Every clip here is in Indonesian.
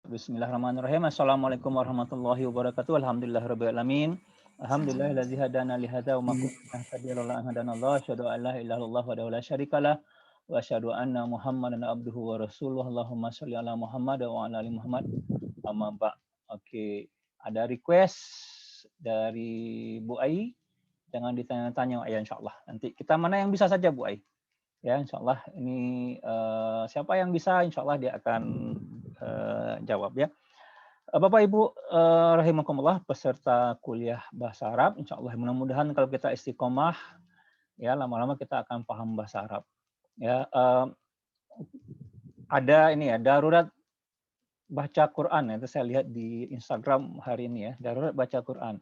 Bismillahirrahmanirrahim. Assalamualaikum warahmatullahi wabarakatuh. Alhamdulillahirabbil alamin. Alhamdulillahilladzi hadana li hadza wa ma kunna nahtadiya laula an hadanallah. Asyhadu an la ilaha illallah wahdahu la syarikalah wa asyhadu anna Muhammadan abduhu wa rasuluh. Allahumma shalli ala Muhammad wa ala ali Muhammad. Amma ba'. Oke, ada request dari Bu Ai. Jangan ditanya-tanya ya insyaallah. Nanti kita mana yang bisa saja Bu Ai. Ya, insyaallah ini siapa yang bisa insyaallah dia akan jawab ya. Bapak Ibu rahimakumullah peserta kuliah bahasa Arab, insyaallah mudah-mudahan kalau kita istiqomah ya lama-lama kita akan paham bahasa Arab. Ya, ada ini ya darurat baca Quran ya, itu saya lihat di Instagram hari ini ya, darurat baca Quran.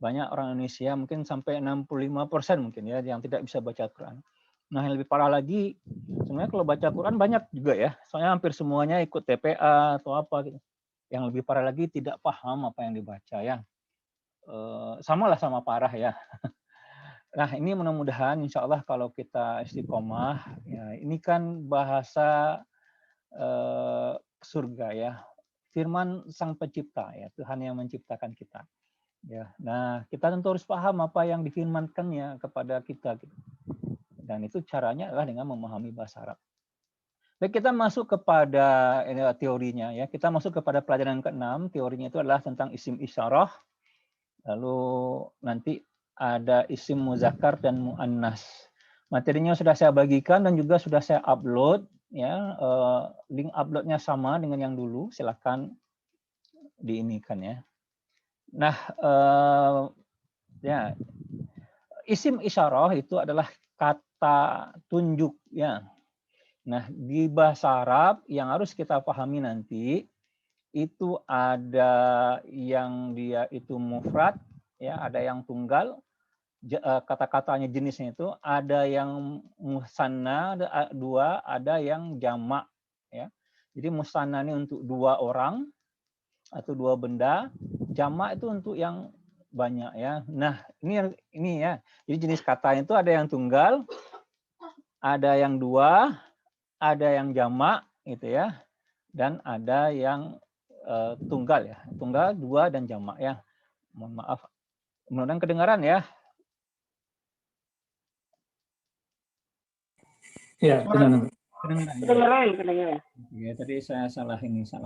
Banyak orang Indonesia mungkin sampai 65% mungkin ya yang tidak bisa baca Quran. Nah, yang lebih parah lagi, sebenarnya kalau baca Quran banyak juga ya, soalnya hampir semuanya ikut TPA atau apa gitu. Yang lebih parah lagi tidak paham apa yang dibaca ya. Samalah sama parah ya. Nah, ini mudah-mudahan insya Allah kalau kita istiqomah, ya ini kan bahasa surga ya. Firman Sang Pencipta ya, Tuhan yang menciptakan kita. Ya, nah kita tentu harus paham apa yang difirmankannya kepada kita. Gitu. Dan itu caranya adalah dengan memahami bahasa Arab. Baik, kita masuk kepada teorinya ya. Kita masuk kepada pelajaran ke-6. Teorinya itu adalah tentang isim isyarah. Lalu nanti ada isim muzakkar dan muannas. Materinya sudah saya bagikan dan juga sudah saya upload ya. Link uploadnya sama dengan yang dulu. Silakan diinikan ya. Nah, ya isim isyarah itu adalah kata tunjuk ya. Nah, di bahasa Arab yang harus kita pahami nanti itu ada yang dia itu mufrad ya, ada yang tunggal, kata-katanya jenisnya itu ada yang musanna dua, ada yang jamak ya. Jadi musanna ini untuk dua orang atau dua benda, jamak itu untuk yang banyak ya. Nah, ini ya. Jadi jenis kata itu ada yang tunggal, ada yang dua, ada yang jamak gitu ya. Dan ada yang tunggal ya. Tunggal, dua dan jamak ya. Mohon maaf. Mudah-mudahan kedengaran ya. Ya, kedengaran. Kedengaran. Ya, tadi saya salah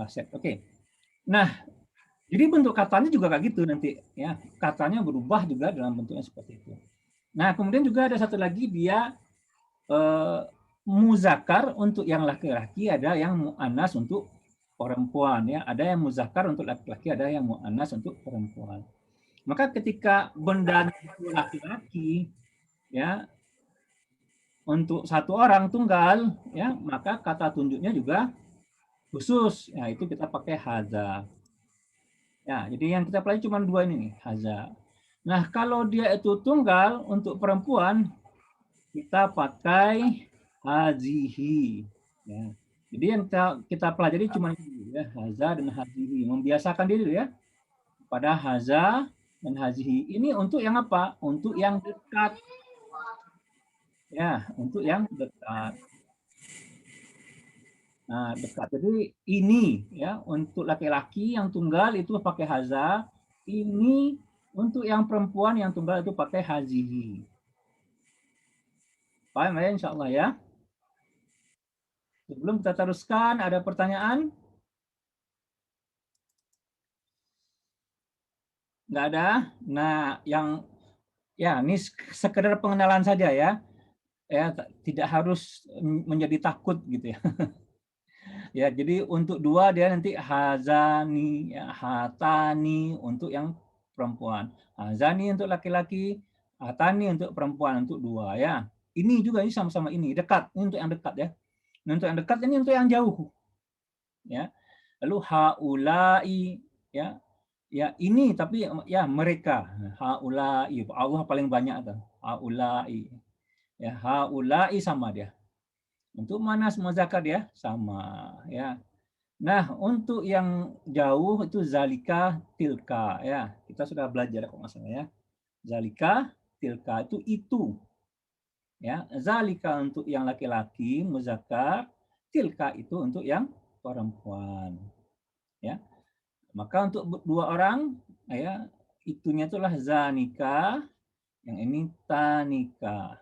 set. Oke. Nah, jadi bentuk katanya juga kayak gitu nanti ya. Katanya berubah juga dalam bentuknya seperti itu. Nah, kemudian juga ada satu lagi dia muzakkar untuk yang laki-laki, ada yang muannas untuk perempuan ya. Ada yang muzakkar untuk laki-laki, ada yang muannas untuk perempuan. Maka ketika benda itu laki-laki ya untuk satu orang tunggal ya, maka kata tunjuknya juga khusus. Ya, itu kita pakai haza. Ya, jadi yang kita pelajari cuma dua ini nih, haza. Nah, kalau dia itu tunggal untuk perempuan, kita pakai hazihi. Ya. Jadi yang kita pelajari cuma ini ya, haza dan hazihi. Membiasakan diri ya pada haza dan hazihi. Ini untuk yang apa? Untuk yang dekat. Ya, untuk yang dekat. Nah, dekat. Jadi ini ya untuk laki-laki yang tunggal itu pakai haza. Ini untuk yang perempuan yang tunggal itu pakai hazihi. Paham ya insya Allah ya? Sebelum kita teruskan, ada pertanyaan? Nggak ada? Nah, yang ya ini sekedar pengenalan saja ya. Ya, tidak harus menjadi takut gitu ya. Ya, jadi untuk dua dia nanti hazani, ya, hatani untuk yang perempuan. Hazani untuk laki-laki, hatani untuk perempuan, untuk dua ya. Ini juga ini sama-sama ini dekat, ini untuk yang dekat ya. Nah, untuk yang dekat ini untuk yang jauh. Ya. Lalu haulai ya. Ya, ini tapi ya mereka. Haulai, Allah paling banyak tuh. Haulai. Ya, haulai sama dia. Untuk manas muzakkar ya sama ya. Nah, untuk yang jauh itu zalika tilka ya. Kita sudah belajar kok maksudnya ya. Zalika tilka itu. Ya, zalika untuk yang laki-laki muzakkar, tilka itu untuk yang perempuan. ya. Maka untuk dua orang, ya, itunya itulah zanika, yang ini tanika.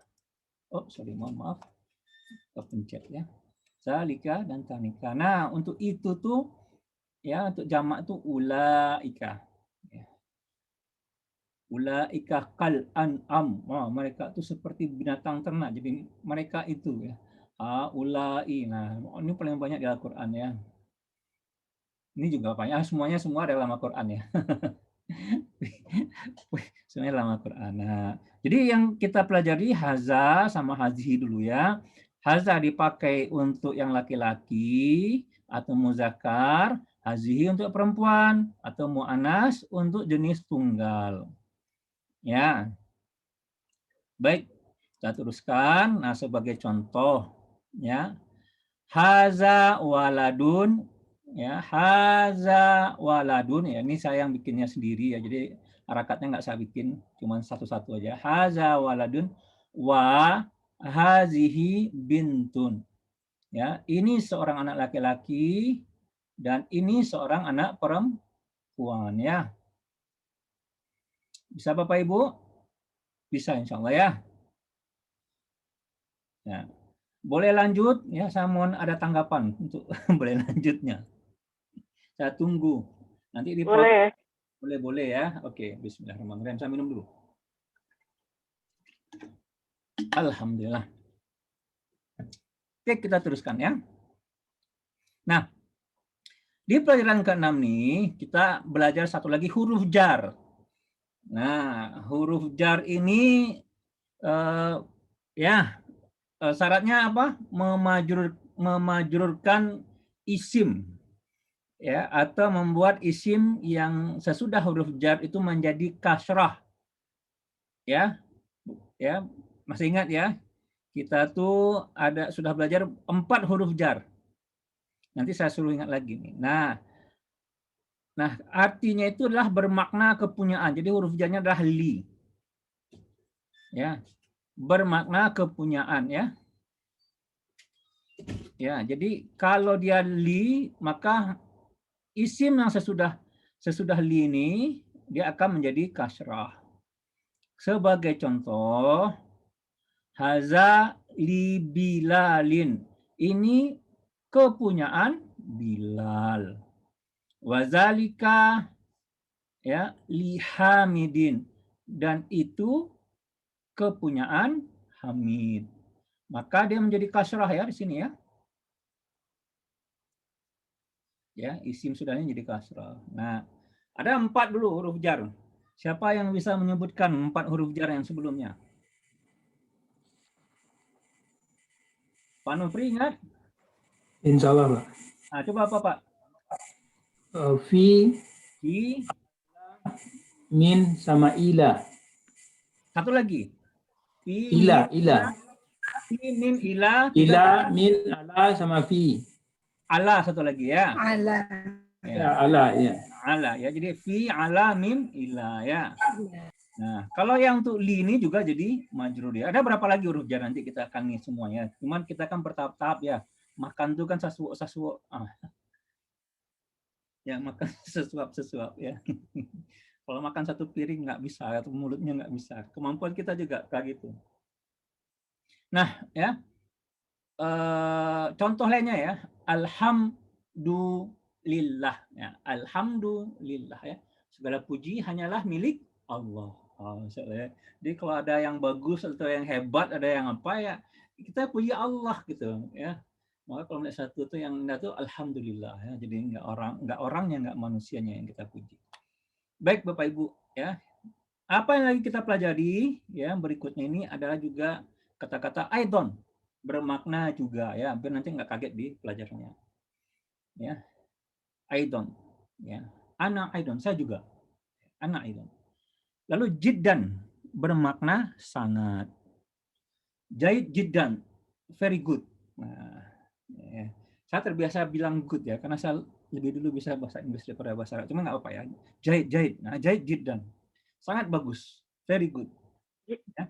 Oh, sorry, mohon maaf, kepencet ya. Zalika dan tanika. Nah, untuk itu tuh, ya, untuk jamak tuh ulaika. Ya. Ulaika kal an'am. Wah, mereka itu seperti binatang ternak. Jadi mereka itu ya. Ulai. Nah, ini paling banyak di Al-Qur'an ya. Ini juga banyak. Semua adalah dalam Al-Qur'an ya. Sebenarnya dalam Al-Quran. Nah, jadi yang kita pelajari haza sama hazihi dulu ya. Haza dipakai untuk yang laki-laki atau muzakkar, hazihi untuk perempuan atau mu'anas untuk jenis tunggal. Ya, baik. Kita teruskan. Nah, sebagai contoh ya. Haza waladun, ya, haza waladun, ya, ini saya yang bikinnya sendiri ya, jadi harakatnya nggak saya bikin, cuma satu-satu aja. Haza waladun wa hazihi bintun, ya, ini seorang anak laki-laki dan ini seorang anak perempuan ya. Bisa Bapak Ibu? Bisa insya Allah ya. Ya. Boleh lanjut ya, saya mohon ada tanggapan untuk boleh lanjutnya. Saya tunggu. Nanti di Boleh. boleh ya. Oke, bismillahirrahmanirrahim. Saya minum dulu. Alhamdulillah. Oke, kita teruskan ya. Nah, di pelajaran ke-6 nih, kita belajar satu lagi huruf jar. Nah, huruf jar ini syaratnya apa? Memajrurkan isim ya, atau membuat isim yang sesudah huruf jar itu menjadi kasrah. Ya, masih ingat ya? Kita tuh sudah belajar 4 huruf jar. Nanti saya suruh ingat lagi nih. Nah, artinya itu adalah bermakna kepunyaan. Jadi huruf jarnya adalah li. Ya, bermakna kepunyaan ya. Ya, jadi kalau dia li, maka isim yang sesudah li ini dia akan menjadi kasrah. Sebagai contoh, haza li bilalin. Ini kepunyaan Bilal. Wazalika ya li Hamidin, dan itu kepunyaan Hamid. Maka dia menjadi kasrah ya di sini ya. Ya, isim sudahnya jadi kasrah. Nah, ada 4 dulu huruf jar. Siapa yang bisa menyebutkan 4 huruf jar yang sebelumnya? Pak Nufri ingat? Insya Allah, Pak. Nah, coba apa Pak? Fi, Fi, min, sama ila. satu lagi. Fi, Ila. Fi, min, ila. Ila, min, ala, sama fi. Ala satu lagi ya. Ala. Ya, ala, ya. Ala ya. Jadi fi, ala, min, ila ya. Nah, kalau yang untuk li ini juga jadi majrur ya. Ada berapa lagi huruf jar nanti kita akan nih semuanya. Cuman kita kan bertahap-tahap ya. Makan tuh kan sesuap. Ya, makan sesuap ya. Kalau makan satu piring nggak bisa, atau mulutnya nggak bisa. Kemampuan kita juga kayak gitu. Nah, ya. Contoh lainnya ya. Alhamdulillah ya. Alhamdulillah ya. Segala puji hanyalah milik Allah. Jadi kalau ada yang bagus atau yang hebat, ada yang apa ya, kita puji Allah gitu ya. Maka kalau melihat satu itu yang indah itu alhamdulillah ya. Jadi nggak orangnya, nggak manusianya yang kita puji. Baik Bapak Ibu ya. Apa yang lagi kita pelajari ya berikutnya ini adalah juga kata-kata aidon, bermakna juga ya. Biar nanti nggak kaget di pelajarannya. Ya. Aidon ya. Ana aidon, saya juga. Ana aidon. Lalu jiddan bermakna sangat. Jaid jiddan, very good. Nah, ya. Saya terbiasa bilang good ya, karena saya lebih dulu bisa bahasa Inggris daripada bahasa Arab. Cuma nggak apa ya. Jaid. Nah, jaid jiddan. Sangat bagus. Very good. Ya.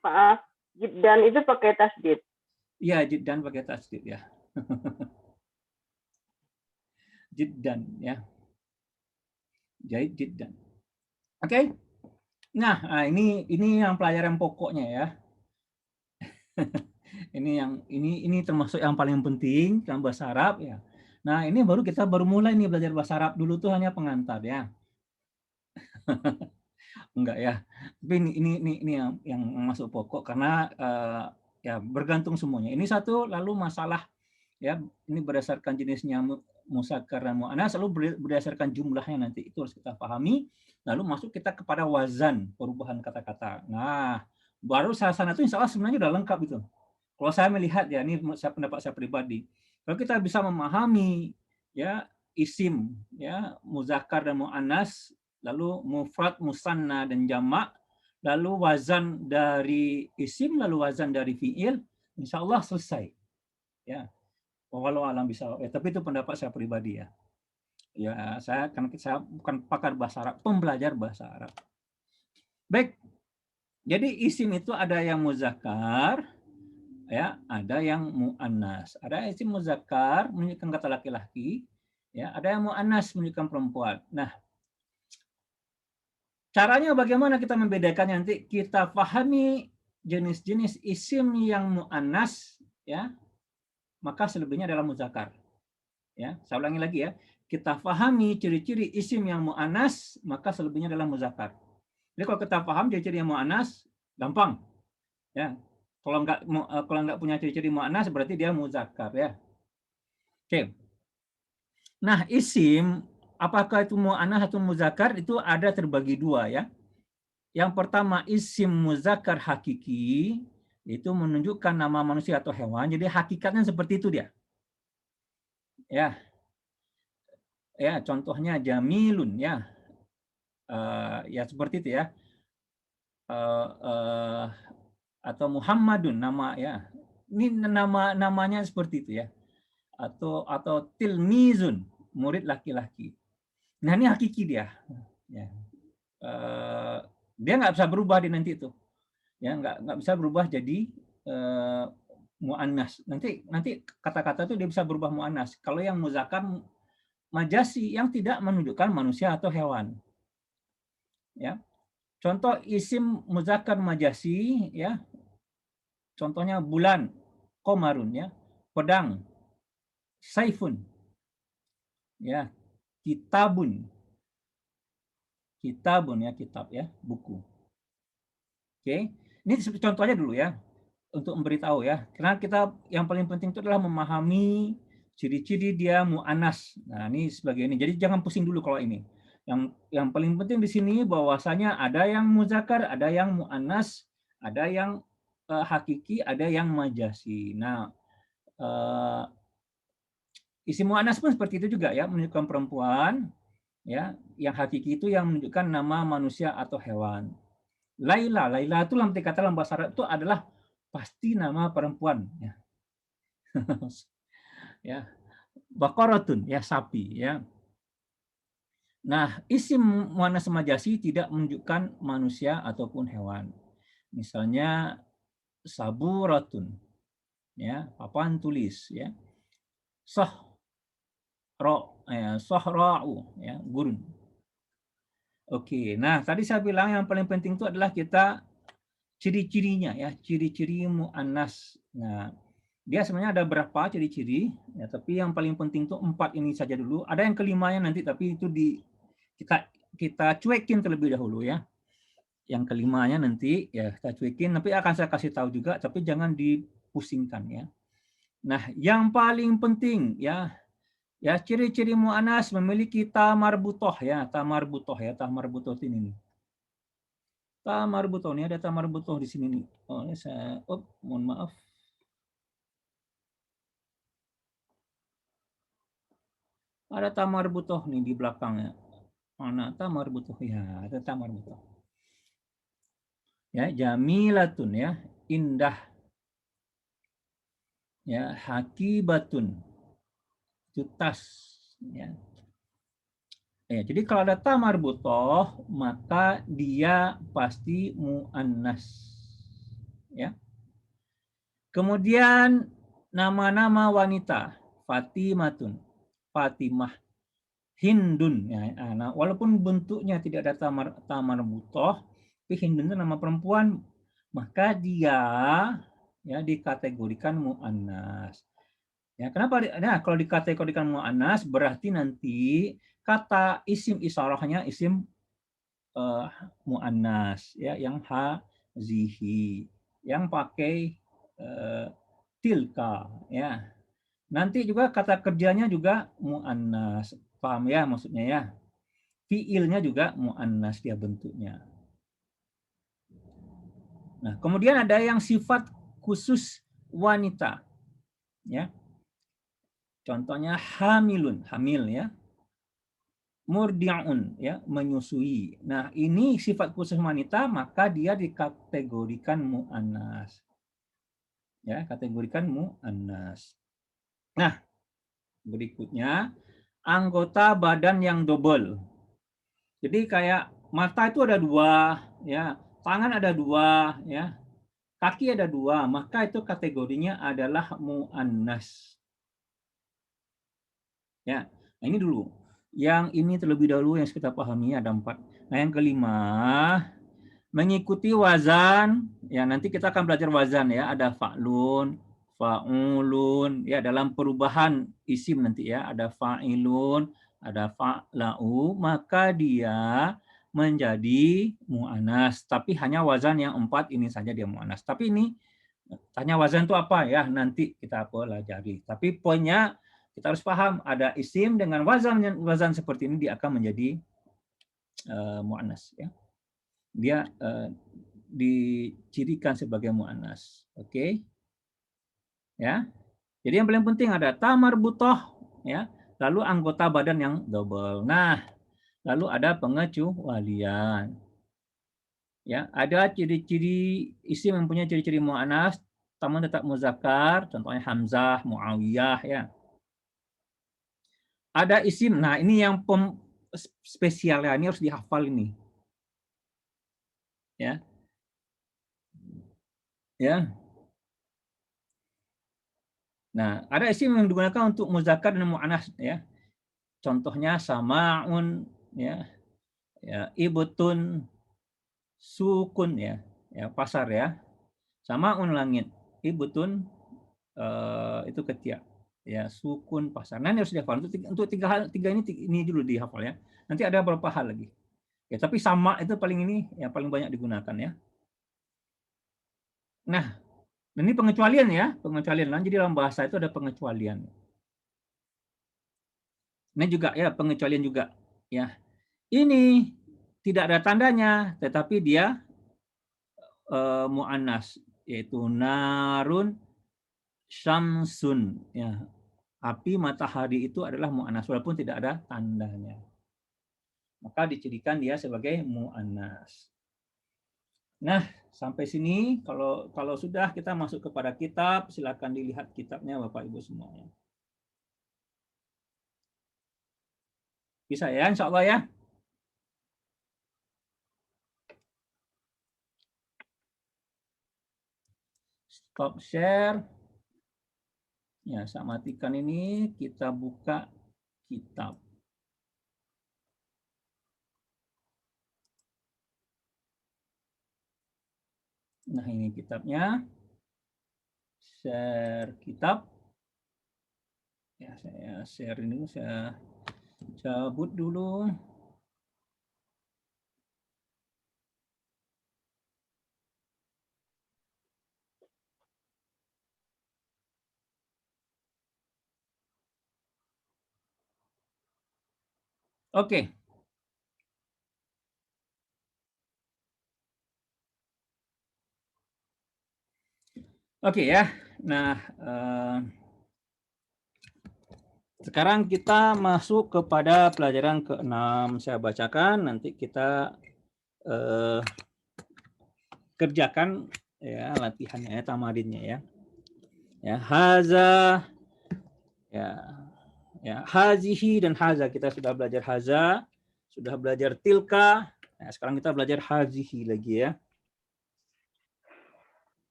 Pak, jiddan itu pakai tasdid. Iya, jiddan pakai tasdid ya. jiddan ya. Jaid jiddan. Oke. Nah, ini yang pelajaran pokoknya ya. ini termasuk yang paling penting dalam bahasa Arab ya. Nah, ini kita baru mulai nih belajar bahasa Arab. Dulu tuh hanya pengantar ya. Enggak ya. Tapi ini yang masuk pokok karena ya bergantung semuanya. Ini satu, lalu masalah ya ini berdasarkan jenisnya muzakkar dan muannas, lalu berdasarkan jumlahnya nanti itu harus kita pahami. Lalu masuk kita kepada wazan, perubahan kata-kata. Nah, baru sana itu insya Allah sebenarnya udah lengkap itu. Kalau saya melihat ya, ini pendapat saya pribadi. Kalau kita bisa memahami ya isim ya muzakkar dan muannas, lalu mufrad, musanna dan jamak, lalu wazan dari isim, lalu wazan dari fiil, insya Allah selesai. Ya, walau alam bisa. Tapi itu pendapat saya pribadi ya. Ya, saya bukan pakar bahasa Arab, pembelajar bahasa Arab. Baik. Jadi isim itu ada yang muzakkar, ya, ada yang muannas. Ada isim muzakkar menunjukkan kata laki-laki, ya, ada yang muannas menunjukkan perempuan. Nah, caranya bagaimana kita membedakannya nanti kita pahami jenis-jenis isim yang muannas, ya, maka selebihnya adalah muzakkar. Ya, saya ulangi lagi ya. Kita pahami ciri-ciri isim yang mu'annas, maka selebihnya adalah muzakkar. Jadi kalau kita paham ciri-ciri yang mu'annas, gampang. Ya. Kalau nggak punya ciri-ciri mu'annas, berarti dia muzakkar ya. Oke. Nah, isim apakah itu mu'annas atau muzakkar itu ada terbagi dua ya. Yang pertama isim muzakkar hakiki, itu menunjukkan nama manusia atau hewan. Jadi hakikatnya seperti itu dia. Ya, ya contohnya jamilun ya, ya seperti itu ya, atau Muhammadun nama ya, ini namanya seperti itu ya, atau tilmizun murid laki-laki. Nah ini hakiki dia ya, dia nggak bisa berubah di nanti itu ya, nggak bisa berubah jadi muannas. Nanti kata-kata itu dia bisa berubah muannas kalau yang muzakkar majasi yang tidak menunjukkan manusia atau hewan. Ya. Contoh isim muzakkar majasi ya. Contohnya bulan, qamarun ya. Pedang, saifun. Ya. Kitabun. Kitabun ya, kitab ya, buku. Oke. Ini contohnya dulu ya untuk memberitahu ya. Karena kita yang paling penting itu adalah memahami ciri-ciri dia mu'annas. Nah, ini sebagai ini. Jadi jangan pusing dulu kalau ini. Yang paling penting di sini bahwasanya ada yang muzakkar, ada yang mu'annas, ada yang hakiki, ada yang majasi. Nah, isim mu'annas pun seperti itu juga ya, menunjukkan perempuan, ya. Yang hakiki itu yang menunjukkan nama manusia atau hewan. Laila itu dalam bahasa Arab itu adalah pasti nama perempuan ya. Ya. Baqaratun ya, sapi ya. Nah, isim muannas majasi tidak menunjukkan manusia ataupun hewan. Misalnya saburatun ya, papan tulis ya. Sahra'u ya, gurun. Oke, nah tadi saya bilang yang paling penting itu adalah kita ciri-cirinya ya, ciri-ciri muannas. Nah, dia sebenarnya ada berapa ciri-ciri ya, tapi yang paling penting itu 4 ini saja dulu. Ada yang kelimanya nanti, tapi itu kita cuekin terlebih dahulu ya. Yang kelimanya nanti ya kita cuekin, tapi akan saya kasih tahu juga, tapi jangan dipusingkan ya. Nah, yang paling penting ya ciri-ciri muannas memiliki ta marbutoh ya, ta marbutoh ini nih. Ta marbutoh ini ada ta marbutoh di sini nih. Oh, ini mohon maaf. Ada ta marbutoh nih di belakangnya. Mana ta marbutoh ya, ada ta marbutoh. Ya, jamilatun ya, indah. Ya, hakibatun. Itu tas ya. Ya, jadi kalau ada ta marbutoh maka dia pasti muannas. Ya. Kemudian nama-nama wanita, Fatimatun, Fatimah. Hindun. Ya, nah, walaupun bentuknya tidak ada tamar butoh, tapi Hindun itu nama perempuan, maka dia ya dikategorikan mu'annas. Ya, kenapa? Nah, kalau dikategorikan mu'annas berarti nanti kata isim isarahnya isim mu'annas ya, yang hazihi, yang pakai tilka ya. Nanti juga kata kerjanya juga mu'annas. Paham ya maksudnya ya? Fiilnya juga mu'annas dia bentuknya. Nah, kemudian ada yang sifat khusus wanita ya. Contohnya hamilun, hamil ya. Murdi'un ya, menyusui. Nah, ini sifat khusus wanita maka dia dikategorikan mu'annas. Ya, kategorikan mu'annas. Nah, berikutnya anggota badan yang double. Jadi kayak mata itu ada dua, ya, tangan ada dua, ya, kaki ada dua, maka itu kategorinya adalah mu'annas. Ya, nah ini dulu. Yang ini terlebih dahulu yang kita pahami ada 4. Nah, yang kelima, mengikuti wazan. Ya, nanti kita akan belajar wazan ya. Ada fa'lun, fa'ulun. Ya, dalam perubahan isim nanti ya. Ada fa'ilun, ada fa'la'u. Maka dia menjadi mu'anas. Tapi hanya wazan yang 4 ini saja dia mu'anas. Tapi ini tanya wazan itu apa ya? Nanti kita pelajari. Tapi poinnya kita harus paham ada isim dengan wazan seperti ini dia akan menjadi mu'annas ya. Dia dicirikan sebagai mu'annas. Oke. Ya. Jadi yang paling penting ada tamar butoh ya, lalu anggota badan yang double. Nah, lalu ada pengecualian. Ya, ada ciri-ciri isim yang punya ciri-ciri mu'annas namun tetap muzakkar, contohnya Hamzah, Muawiyah ya. Ada isim. Nah, ini yang spesial ya, ini harus dihafal ini. Ya. Ya. Nah, ada isim yang digunakan untuk muzakkar dan mu'annas ya. Contohnya sama'un ya. Ya, ibtun, sukun ya. Ya, pasar ya. Sama'un langit, ibtun itu ketiak. Ya, sukun pasar. Nah, ini harus dihafal. Untuk tiga ini dulu dihafal ya. Nanti ada beberapa hal lagi. Ya, tapi sama itu paling ini yang paling banyak digunakan ya. Nah, ini pengecualian ya, pengecualian. Jadi dalam bahasa itu ada pengecualian. Ini juga ya pengecualian juga ya. Ini tidak ada tandanya, tetapi dia mu'annas yaitu narun syamsun ya. Api matahari itu adalah mu'annas walaupun tidak ada tandanya. Maka dicirikan dia sebagai mu'annas. Nah, sampai sini kalau sudah kita masuk kepada kitab, silakan dilihat kitabnya Bapak Ibu semuanya. Bisa ya, insya Allah ya. Stop share. Ya, saya matikan ini, kita buka kitab. Nah, ini kitabnya. Share kitab. Ya, saya share ini, saya cabut dulu. Oke. Oke ya. Nah, sekarang kita masuk kepada pelajaran ke-6. Saya bacakan, nanti kita kerjakan ya latihannya ya, tamarinnya ya. Ya, haza ya. Ya, hazihi dan haza kita sudah belajar haza, sudah belajar tilka. Nah, sekarang kita belajar hazihi lagi ya.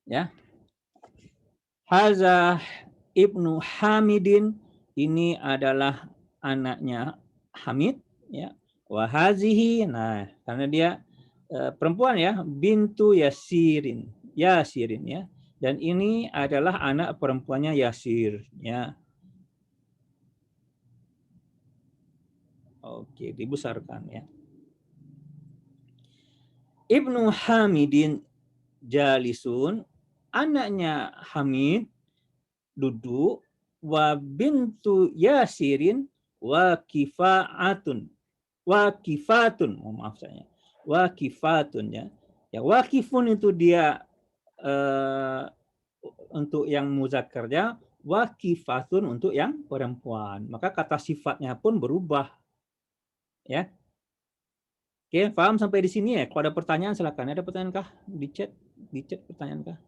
Ya. Haza Ibnu Hamidin, ini adalah anaknya Hamid, ya. Wa hazihi, nah karena dia perempuan ya, bintu Yasirin, Yasirin ya. Dan ini adalah anak perempuannya Yasir, ya. Oke, dibesarkan ya. Ibnu Hamidin jalisun, anaknya Hamid duduk, wa bintu Yasirin waqifatun. Waqifatun, maaf saya. Waqifatun ya. Ya, waqifun itu dia untuk yang muzakkarnya, waqifatun untuk yang perempuan. Maka kata sifatnya pun berubah. Ya. Oke, paham sampai di sini ya? Kalau ada pertanyaan silakan. Ada pertanyaan kah? Di chat pertanyaan kah?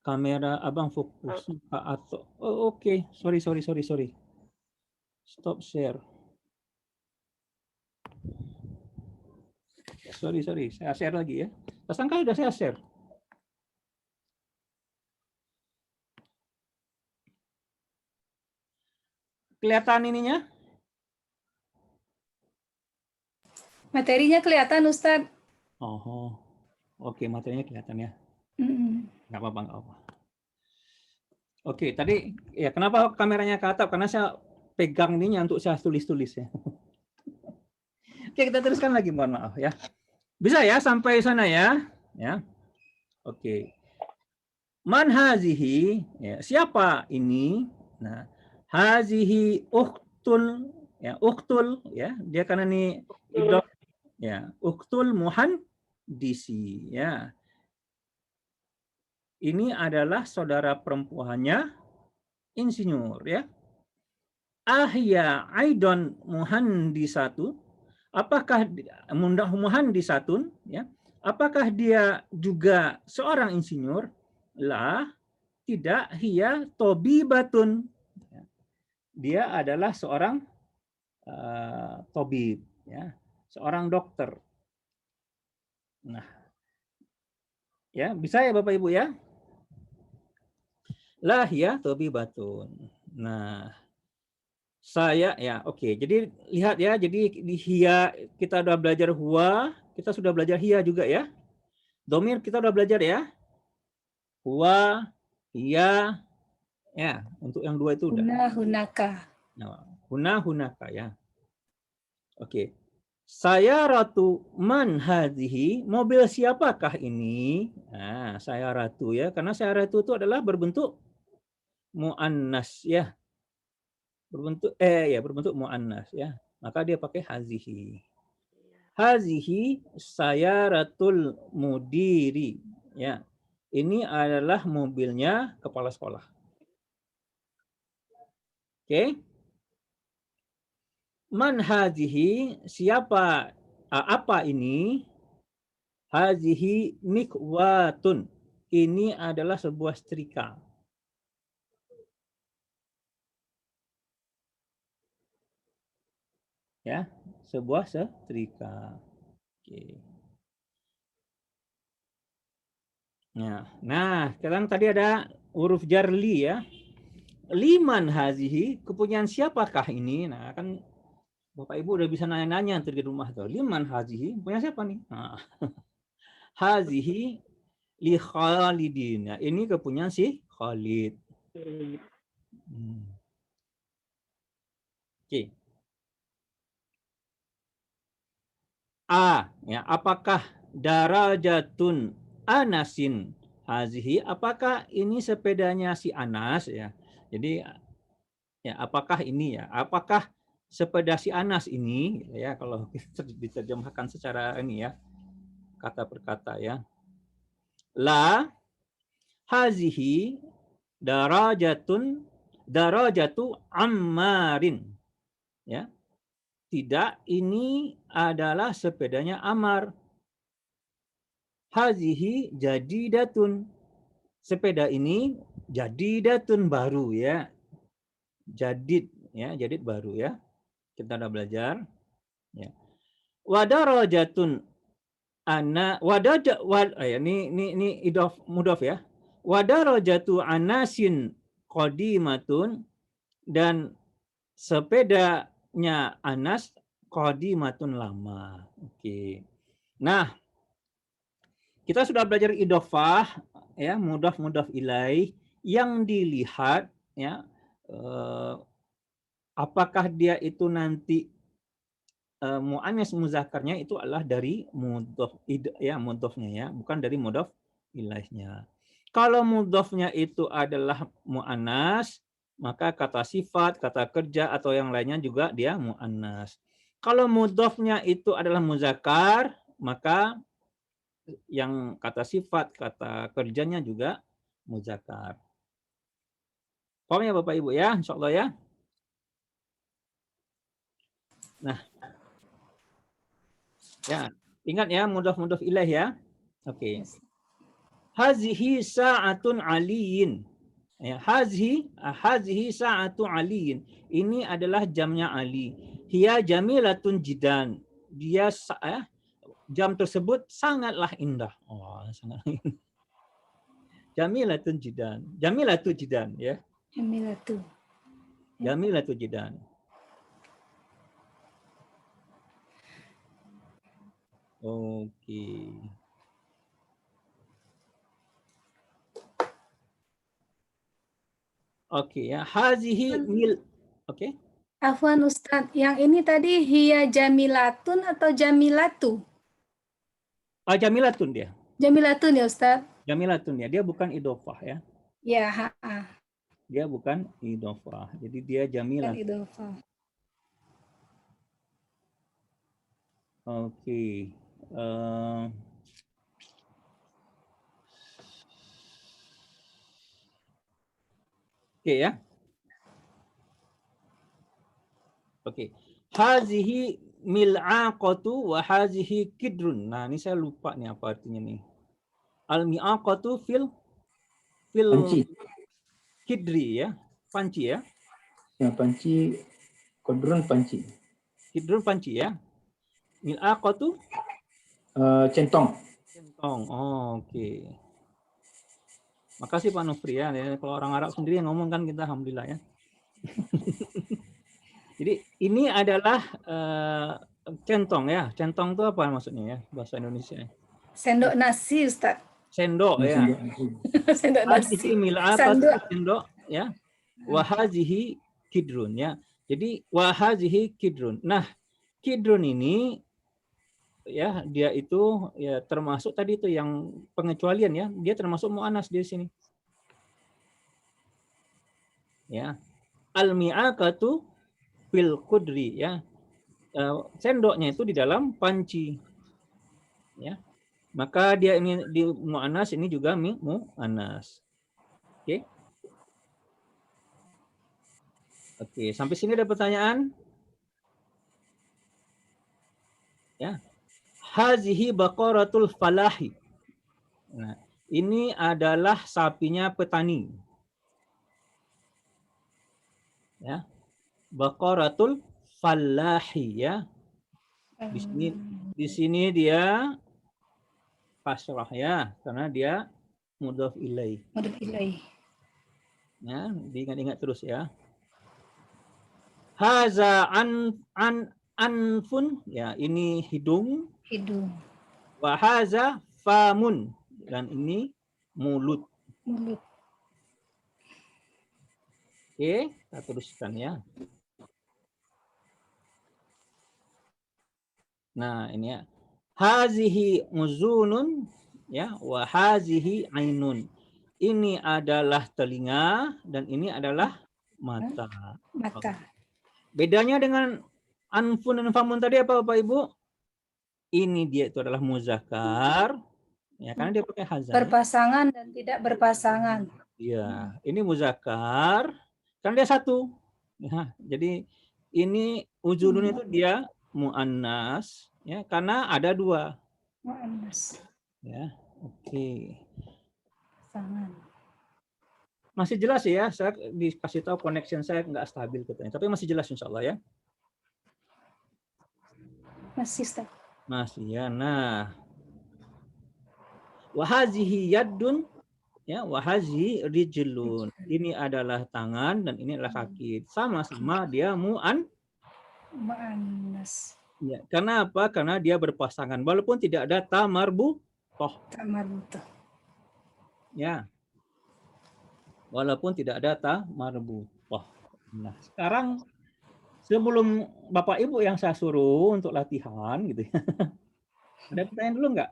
Kamera abang fokus atau oke. Sorry. Stop share. Sorry. Saya share lagi ya. Tersangka udah saya share. Kelihatan ininya? Materinya kelihatan, Ustadz. Oh, oke, materinya kelihatan ya. Nggak apa-apa. Oke, tadi ya kenapa kameranya ke atap? Karena saya pegang ininya untuk saya tulis-tulis ya. Oke, kita teruskan lagi, mohon maaf ya. Bisa ya sampai sana ya? Ya. Oke. Man hazihi, ya, siapa ini? Nah, hazihi uktul ya, uktul ya. Dia karena ini idof ya, uktul muhandisi ya. Ini adalah saudara perempuannya insinyur ya. Ahya aidon muhandisatu, apakah muhandisatun ya? Apakah dia juga seorang insinyur? Lah, tidak, hiya tobibatun. Dia adalah seorang tobib ya, seorang dokter. Nah, ya, bisa ya Bapak Ibu ya? Lah ya tobibatun. Nah, saya ya oke. Jadi lihat ya, jadi di hiya kita udah belajar huwa, kita sudah belajar hiya juga ya. Domir kita udah belajar ya. Huwa, hiya, ya untuk yang dua itu udah. Hunaka. Nah, hunaka ya. Oke. Saya ratu man hadhihi, mobil siapakah ini? Nah, saya ratu ya, karena saya ratu itu adalah berbentuk muannas ya. Berbentuk muannas ya. Maka dia pakai hazihi. Hazihi sayaratul mudiri ya. Ini adalah mobilnya kepala sekolah. Oke. Man hazihi, siapa apa ini? Hazihi mikwatun. Ini adalah sebuah setrika. Ya, sebuah setrika. Oke. Nah, sekarang tadi ada huruf jarli ya. Liman hazihi, kepunyaan siapakah ini? Nah, kan Bapak Ibu udah bisa nanya-nanya di rumah tuh. Liman hazihi, punya siapa nih? Nah. Hazihi li Khalidin. Nah, ini kepunyaan si Khalid. Oke. A, ya, apakah darajatun Anasin hazihi? Apakah ini sepedanya si Anas ya? Jadi ya, apakah ini ya? Apakah sepeda si Anas ini ya, kalau diterjemahkan secara ini ya, kata per kata ya. La hazihi darajatu Ammarin ya. Tidak, ini adalah sepedanya Ammar. Hazihi jadidatun. Sepeda ini jadidatun, baru ya. Jadid ya, jadid baru ya. Kita udah belajar ya. Wadarajatun ini idof mudhof ya. Wadarajatu anasin qadimatun dan sepedanya Anas qadimatun lama. Oke. Nah, kita sudah belajar idhofah ya, mudhaf ilaih yang dilihat ya, apakah dia itu nanti muannas muzakkarnya itu adalah dari mudhaf ya, mudhafnya ya, bukan dari mudhaf ilaihnya. Kalau mudhafnya itu adalah muannas, maka kata sifat, kata kerja atau yang lainnya juga dia muannas. Kalau mudhafnya itu adalah muzakkar, maka yang kata sifat, kata kerjanya juga muzakkar. Paham ya Bapak Ibu ya, insyaallah ya. Nah, ya, ingat ya mudhaf ilaih ya. Oke. Hazihi sa'atun aliyin. Ya, hazihi sa'atu aliyin. Ini adalah jamnya Ali. Hiya jamilatun jidan. Dia jam tersebut sangatlah indah. Oh, sangat indah. Jamilatun jidan. Jamilatu jidan ya. Jamilatu. Jamilatu jidan. Oke. Oke ya. Hazihi mil. Oke. Afwan Ustadz, yang ini tadi hiya jamilatun atau jamilatu? Jamilatun dia. Jamilatun ya Ustadz? Jamilatun ya. Dia bukan idhofah ya. Ya, Dia bukan idhofah. Jadi dia jamilah. idhofah. Oke. Oke ya. Oke. Hazihi mil'aqatu wa hazihi kidrun. Nah, ini saya lupa nih apa artinya nih. Al-mi'aqatu fil Panci. kidri ya. Panci ya. Ya, panci. Kodron panci. Kidrun panci ya. Mil'aqatu Centong. centong. Oh, oke. Makasih Pak Nufri ya. Kalau orang Arab sendiri yang ngomong kan kita alhamdulillah ya. Jadi ini adalah centong ya. Centong itu apa maksudnya ya bahasa Indonesia? Sendok nasi Ustadz. Sendok ya. Sendok nasi. Hazihi mil'aqatu sendok ya. Wa hazihi kidrun ya. Jadi wa hazihi kidrun. Nah, kidrun ini ya dia itu ya termasuk tadi itu yang pengecualian ya. Dia termasuk muannas di sini. Ya. Al-mi'aqatu fil qudri ya. Sendoknya itu di dalam panci. Ya. Maka dia ini di muannas ini juga muannas. Oke. Oke, sampai sini ada pertanyaan? Ya. Hazihi baqaratul falahi. Nah, ini adalah sapinya petani. Ya. Baqaratul falahi ya. Di sini dia kasrah ya, karena dia mudhaf ilaih. Mudhaf ilaih. Ya, diingat-ingat terus ya. Haza anfun ya, ini hidung. Hidung. Wa haza famun, dan ini mulut. Mulut. Oke, kita teruskan ya. Nah, ini ya. Hazihi uzunun ya, wa hazihi ainun. Ini adalah telinga dan ini adalah mata. Mata. Bedanya dengan anfun dan famun tadi apa Bapak Ibu? Ini dia itu adalah muzakkar ya, karena dia pakai haza. Berpasangan dan tidak berpasangan. Iya, ini muzakkar karena dia satu. Ya, jadi ini uzunun itu dia muannas ya, karena ada dua. Muannas. Ya, oke. Pasangan. Masih jelas ya, saya dikasih tahu connection saya nggak stabil katanya, tapi masih jelas insya Allah ya. Masih Ustaz. Masih ya. Nah, wahazihi yadun Ya, wahazi rijlun. Ini adalah tangan dan ini adalah kaki. Sama-sama dia Mu'annas. ya. Karena apa? Karena dia berpasangan. Walaupun tidak ada ta marbutoh. Tamarbutuh. Ya. Walaupun tidak ada ta marbutoh. Nah, sekarang sebelum Bapak Ibu yang saya suruh untuk latihan gitu ya. Ada pertanyaan dulu nggak?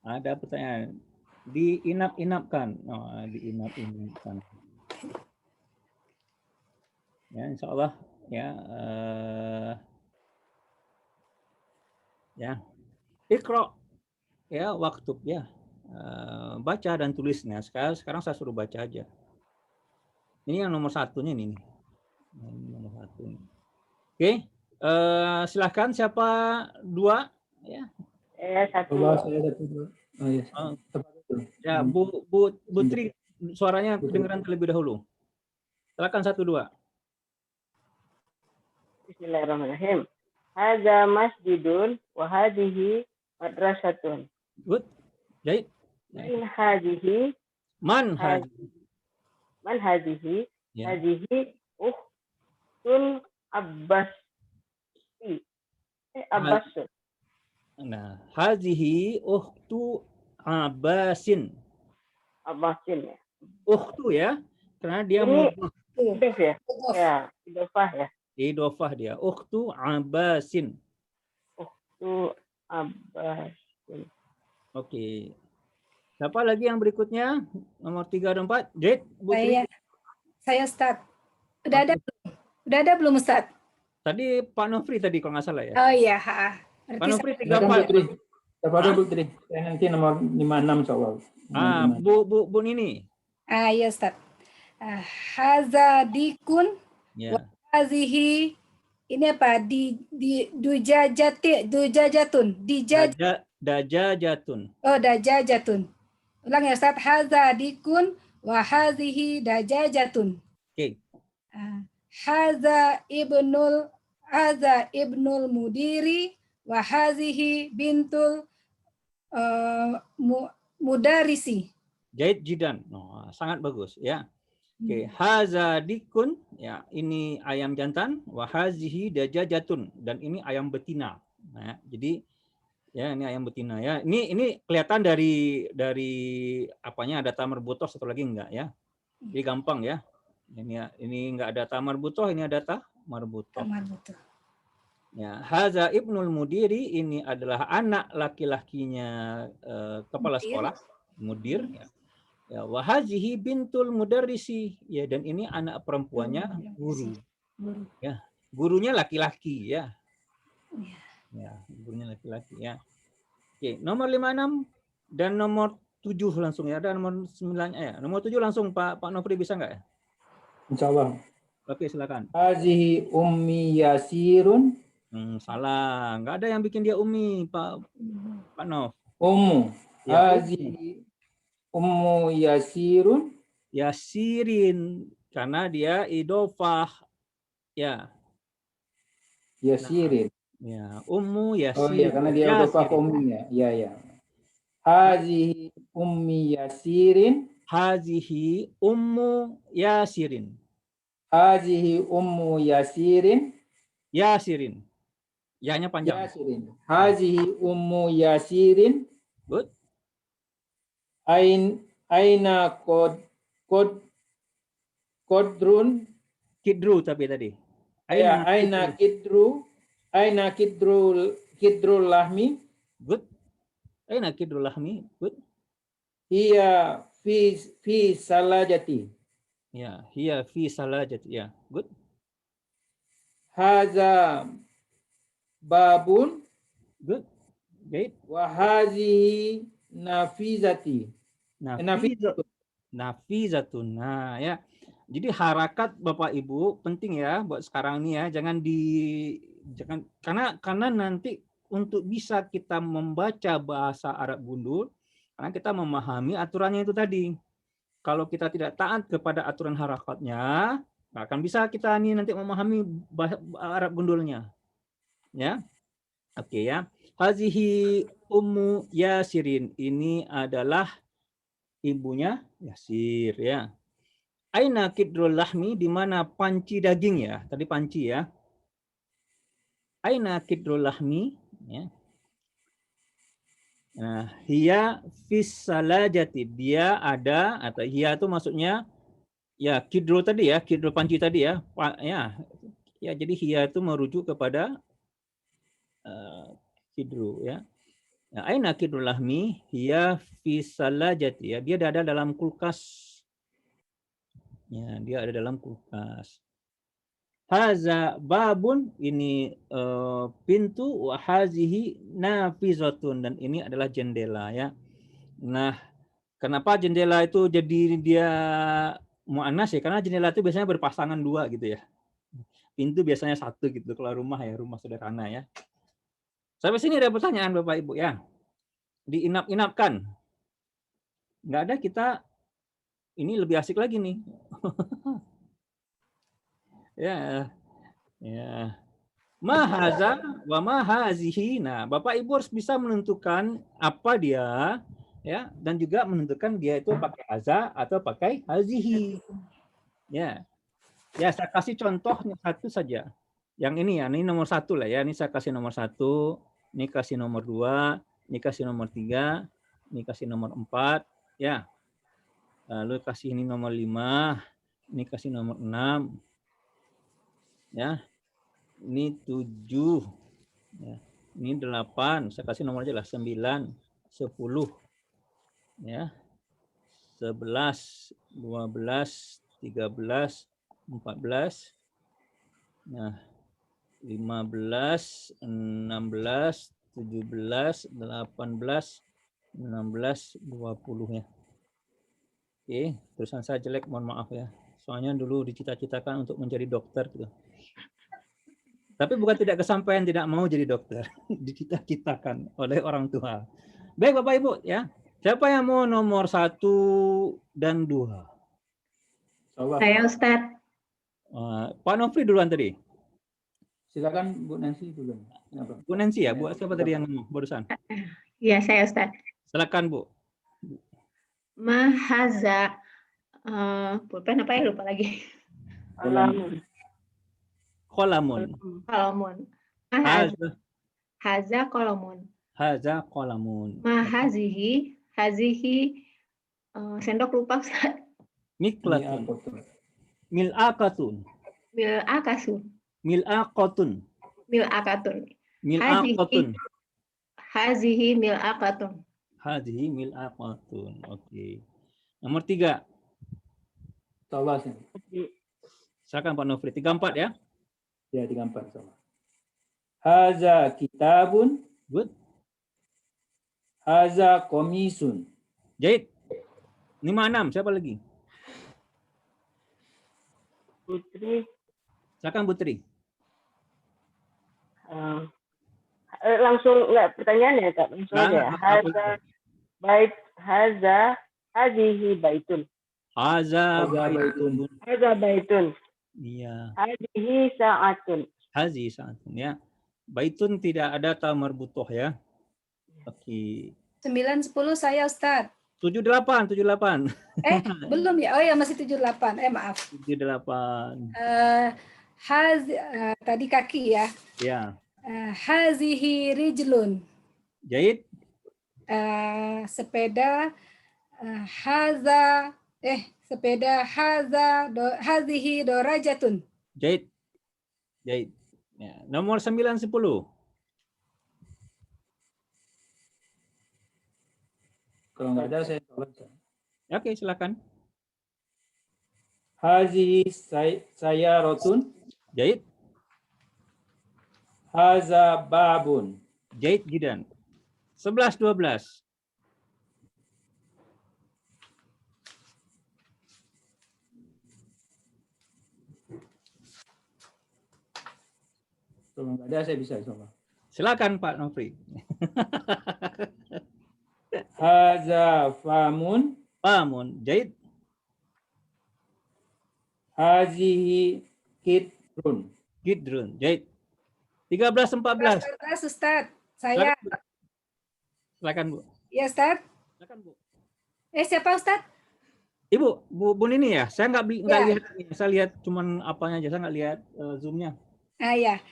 Ada pertanyaan. Diinap-inapkan. Oh, diinap-inapkan. Ya, insya Allah ya. Ya. Iqra ya waktu ya. Baca dan tulisnya. Sekarang saya suruh baca aja. Ini yang nomor satunya ini. Ini nomor satu. Oke. Silahkan siapa dua ya. Satu. Coba saya satu dua. Oh ya. Oh, Tepat itu. ya Bu Tri suaranya kedengaran terlebih dahulu. Silakan 1 2. Bismillahirrahmanirrahim. Hadza masjidun wa hadhihi madrasatun. Good. Baik. Man hadhihi Man haji. man hadhihi Ya. hadhihi ukhtun Abbasi. Abbasun. Nah, hazihi ukhtu Abbasin. Abbasin ya. Ukhtu ya. Karena dia Ini mudhaf. Iduf ya? Ya, idofah ya. Idhofah dia. Ukhtu Abbasin. Itu Abbasin. Oke. Siapa lagi yang berikutnya? Nomor 3 dan 4. Jade, Bu Tri. Saya Ustaz. Udah ada belum Ustaz? Tadi Pak Nofri tadi kalau nggak salah ya. Oh iya, Pak berarti Nofri Silakan, Bu 34. Tri. Kepada Bu Tri. Saya nanti nomor 56 insyaallah. Bu Nini. iya Ustaz. Hazadikun Ya. hazihi ini apa? Dujajatun. Dajajatun. Oh, dajajatun. Ulang ya Ustaz. Hazadikun wa hazihi dajajatun. Oke. Haza ibnul mudiri wa hazihi bintul mudarisi. Jahit jidan. Oh, sangat bagus ya. Oke, haza dikun ya, ini ayam jantan, wa hazihi dajajatun dan ini ayam betina. Nah, jadi ya ini ayam betina ya. Ini kelihatan dari apanya ada tamar butoh satu lagi enggak ya. Jadi gampang ya. Ini enggak ada tamar butoh, ini ada tamar butoh. Ya, haza ibnul mudiri ini adalah anak laki-lakinya kepala sekolah, mudir ya. Ya, wahazihi bintul mudarrisi ya, dan ini anak perempuannya guru. Ya, gurunya laki-laki ya. Ya, gurunya laki-laki ya. Oke, nomor 56 dan nomor 7 langsung ya. Ada nomor 9 ya. Nomor 7 langsung Pak Nofri bisa enggak ya? Insyaallah. Oke, silakan. Hazihi ummi yasirun. Salah. Enggak ada yang bikin dia umi, Pak Nof. Ummu. Ya, Hazihi ummu yasirun. Yasirin karena dia idofah ya. Yasirin. Ya, ummu yasir. Oh iya, karena dia idofah ke ummi ya. Iya, iya. Hazihi ummi yasirin. Hazihi ummu yasirin. Hazihi ummu yasirin. Yasirin. Ya-nya panjang. Yasirin. Hazihi ummu yasirin. Good. Aina kodrun. Kidru tapi tadi. Aina kidrul lahmi. Good. Aina kidrul lahmi. Good. Iya fi salajati. Ya, hiya fi salajati. Ya, good. Haza babun. Good. Great. Wa hazihi nafizati. Nafizatun. Nah, ya. Jadi harakat Bapak Ibu penting ya buat sekarang nih ya. Jangan karena nanti untuk bisa kita membaca bahasa Arab gundul, karena kita memahami aturannya itu tadi. Kalau kita tidak taat kepada aturan harakatnya, nggak akan bisa kita nih nanti memahami bahasa Arab gundulnya. Ya. Oke ya. Hazihi Ummu Yasirin. Ini adalah ibunya Yasir ya. Aina kidrul lahmi, di mana panci daging ya. Tadi panci ya. Aina kidrul lahmi ya. Nah, hiya fis salajati, dia ada, atau hiya itu maksudnya ya kidro tadi ya, kidro panci tadi ya. Ya. Ya, jadi hiya itu merujuk kepada kidro ya. Nah, aina kidrul lahmi hiya fis salajati ya. Dia ada dalam kulkas. Ya, dia ada dalam kulkas. Haza babun, ini pintu, wa hazihi nafizatun, dan ini adalah jendela ya. Nah, kenapa jendela itu jadi dia muannas ya? Karena jendela itu biasanya berpasangan dua gitu ya. Pintu biasanya satu gitu kalau rumah ya, rumah sederhana ya. Sampai sini ada pertanyaan Bapak Ibu ya. Diinap-inapkan. Nggak ada, kita ini lebih asik lagi nih. Ya. Ya. Mahaza wa mahazihi. Nah, Bapak Ibu harus bisa menentukan apa dia ya, dan juga menentukan dia itu pakai haza atau pakai hazihi. Ya. Ya, saya kasih contohnya satu saja. Yang ini ya, ini nomor satu lah ya. Ini saya kasih nomor satu, ini kasih nomor 2, ini kasih nomor 3, ini kasih nomor 4, ya. Lalu kasih ini nomor 5, ini kasih nomor 6. Ya. Ini 7, ya. Ini 8, saya kasih nomor aja lah, 9, 10, ya. 11, 12, 13, 14, nah 15, 16, 17, 18, 19, 20 ya. Oke, tulisan saya jelek, mohon maaf ya. Soalnya dulu dicita-citakan untuk menjadi dokter gitu. Tapi bukan tidak kesampaian, tidak mau jadi dokter. Dicita-citakan oleh orang tua. Baik Bapak Ibu ya. Siapa yang mau nomor 1 dan 2? Saya Ustadz. Pak Nofri duluan tadi. Silakan Bu Nancy dulu. Kenapa? Bu Nancy ya, Bu siapa tadi yang ngomong barusan? Ya, saya Ustadz. Silakan Bu. Mahaza. Pulpen apa ya, lupa lagi. Alamun. Kolamun. Kolamun. Haza kolamun. Haza kolamun. Mahazihi. Hazihi. Sendok lupa Ustadz. Miklatun. Mil'akatun. Mil'akasun. Mil'akatun. Mil'akatun. Mil'akatun. Hazihi mil'akatun. Hazihi mil'akatun. Oke. Nomor 3. Salah. Silakan Pak Nofri. 34 ya. Ya, 34 salah. Haza kitabun. Good. Haza komisun. Jahit. 56. Siapa lagi? Putri. Silakan Putri. Langsung enggak pertanyaannya Kak, langsung aja. Haza bait, haza hazihi baitun. Haza baitun. Haza baitun. Iya. Hazihi sa'atun. Hazi sa'atun ya. Baitun tidak ada ta marbutoh ya. Oke. 9, 10 saya Ustadz. 78. Belum ya? Oh ya, masih 78. Maaf. 78. Tadi kaki ya. Ya. Hazihi rijlun. Jahit. Sepeda. Sepeda hazihi dorajatun. Jahit. Ya. Nomor 9, 10. Kalau nggak ada saya salah. Oke, silakan. Hazihi sayaratun. Jahit. Haza babun. Jahit jidan. 11, 12. Kalau nggak ada saya bisa salah. Silakan Pak Nofri. Haza famun. Pamun. Jahit. Hazihi kidrun. Gidrun. Jahit. 13, 14. Ustaz. Saya. Silakan, Bu. Ya, Ustaz. Silakan, Bu. Siapa, Ustaz? Ibu, Bu Nini ya? Saya nggak Ya. lihat, saya lihat cuman apanya aja, saya nggak lihat zoom-nya. Ya.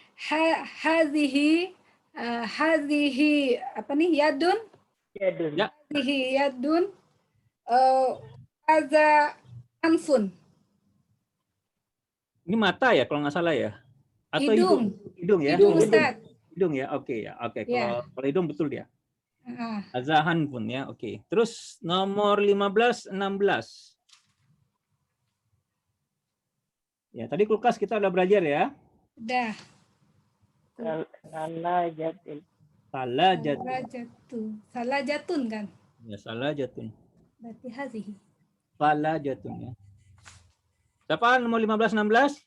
Hadhihi apa nih? Yadun. Yadun. Ya. Hadhihi yadun. Hadza anfun. Ini mata ya kalau nggak salah ya? Atau Hidung. Hidung ya? Hidung, Ustaz. Hidung ya? Oke ya. Oke. Ya. Kalau hidung betul dia. Ah, Azahan pun ya. Oke. Terus nomor 15, 16. Ya, tadi kulkas kita udah belajar ya. Udah. Salah jatin. Salah jatun. Salah jatun kan? Ya, salah jatun. Berarti hazihi. Salah jatun ya. Siapa nomor 15, 16?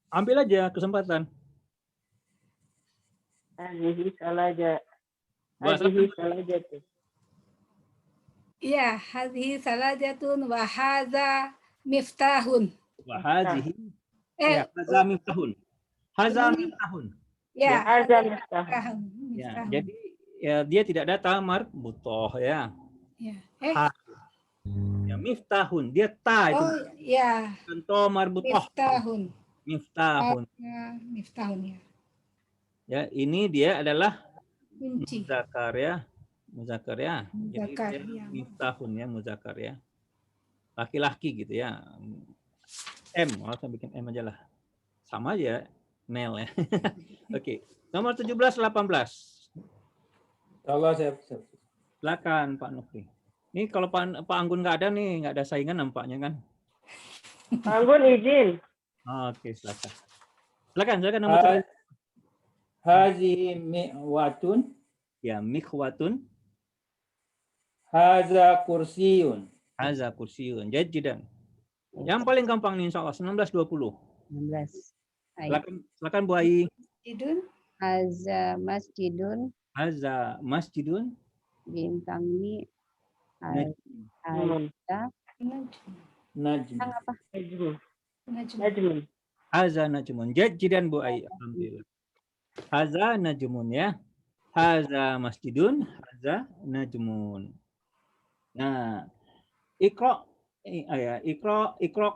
Ambil aja kesempatan. Hadhihi salah Bahasa Hadhihi salah jatin. Iya, hazihi salah jatun wa hadza miftahun. Wahazihi. Ya, haza miftahun. Haza miftahun. Ya, Hadza miftah. miftahun. Ya, Miftahun. jadi ya, dia tidak ada tamar butoh ya. Ya. Ya, miftahun. Dia ta itu. Oh, ya. Contoh marbutoh. Miftahun. Miftahun. Ya, miftahun ya. Ya, ini dia adalah Kunci. muzakkar ya. Muzakkar ya. Jadi Muzakkar, dia ya. miftahun ya, muzakkar ya. Laki-laki gitu ya. M, saya bikin M aja lah. Sama aja male ya. Oke. Nomor 17, 18. Kalau saya Silakan Pak Nukri. Ini kalau Pak Anggun nggak ada nih, nggak ada saingan nampaknya kan. Anggun izin. Oke, silakan. Silakan nomor 17. hazihi mi'watun, Ya, mikhwatun, haza kursiyun. haza kursiyun, jajidan. Yang paling gampang nih insyaallah 19, 20. 16. Silakan Bu Ai. Idun. Haza masjidun Haza masjidun. bintangni Najm. haza Najm. apa? Najmun. Najm. Najmun. Haza najmun. Jajidan Bu Ai. Alhamdulillah. Haza najmun ya. Haza masjidun, haza najmun. Nah, Iqra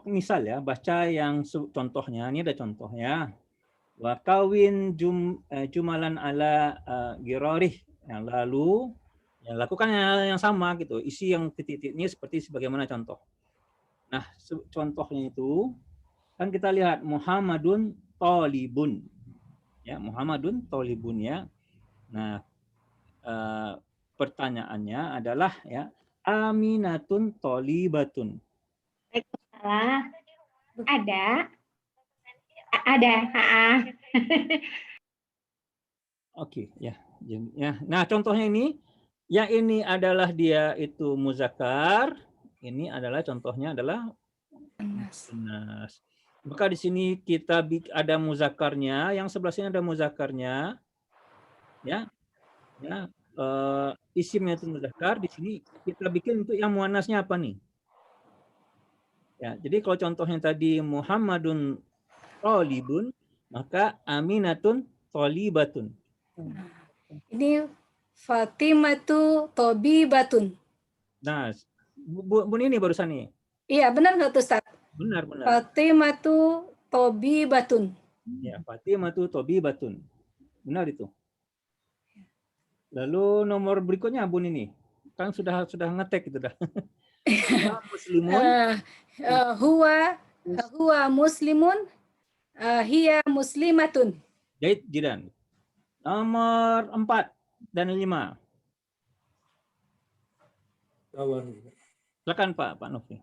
misal ya, baca yang contohnya. Ini ada contohnya. Wa kawin jumalan ala girarih. Yang lalu yang lakukan yang sama gitu. Isi yang titik-titiknya seperti sebagaimana contoh. Nah, contohnya itu kan kita lihat Muhammadun Thalibun. Ya, Muhammadun Thalibun ya. Nah, pertanyaannya adalah ya, Aminatun Thalibatun. Salah. Ada. Oke, ya. Nah, contohnya ini, yang ini adalah dia itu muzakkar, ini adalah contohnya adalah muannas. Maka di sini kita ada muzakkarnya, yang sebelah sini ada muzakkarnya, ya, isimnya itu muzakkar. Di sini kita bikin untuk yang muannasnya apa nih? Ya, jadi kalau contohnya tadi Muhammadun Thalibun, maka Aminatun Thalibatun. Ini Fatimatu Tobibatun. Nah, Bu ini barusan nih. Iya, benar nggak tuh, Ustaz? Benar. Fatimatu Tobibatun. Ya, Fatimatu Tobibatun. Benar itu. Lalu nomor berikutnya Bun ini. Kan sudah ngetek itu dah. Muslimun. Huwa muslimun. Hiya muslimatun. Jidan. Nomor 4 dan 5. Silakan Pak Novi.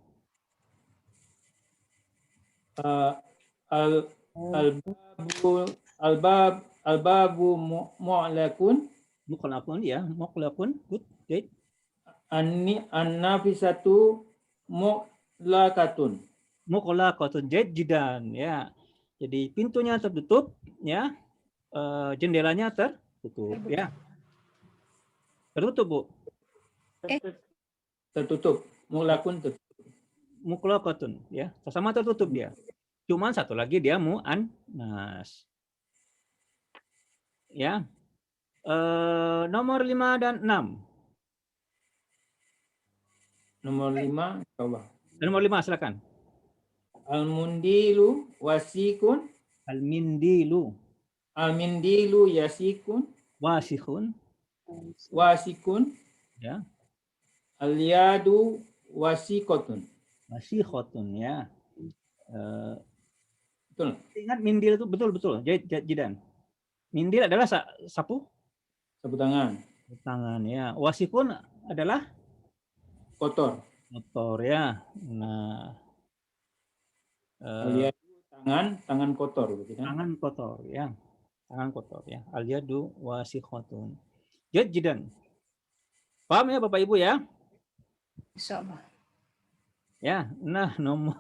Albabu mu'lakun. Muqlaqun ya, muqlaqun. Good. An-nafisatu mu'lakatun. Muqlaqatun jidan ya. Jadi pintunya tertutup ya. Jendelanya tertutup ya. Tertutup, Bu. Tertutup. Mu'lakun tertutup. Muqlaqatun ya. Sama tertutup dia. Cuman satu lagi dia mu'annas. Ya. Nomor 5 dan 6. Nomor 5, coba. Nomor 5 silakan. Al-mundilu wasikun. Al-mindilu Al-mindilu yasikun. wasikhun. Wasikun. Ya. Al-yadu wasikotun. Wasikhotun ya. Betul. Ingat mindil itu betul. Jidan. Mindil adalah sapu Sapu tangan. tangan ya. Wasikhun adalah Kotor. motor ya. Nah, Al-yadu tangan kotor. Gitu, kan? tangan kotor ya. Tangan kotor ya. Al-yadu wasikhotun. Jidan. Paham ya Bapak Ibu ya? Insyaallah. Ya, nah nomor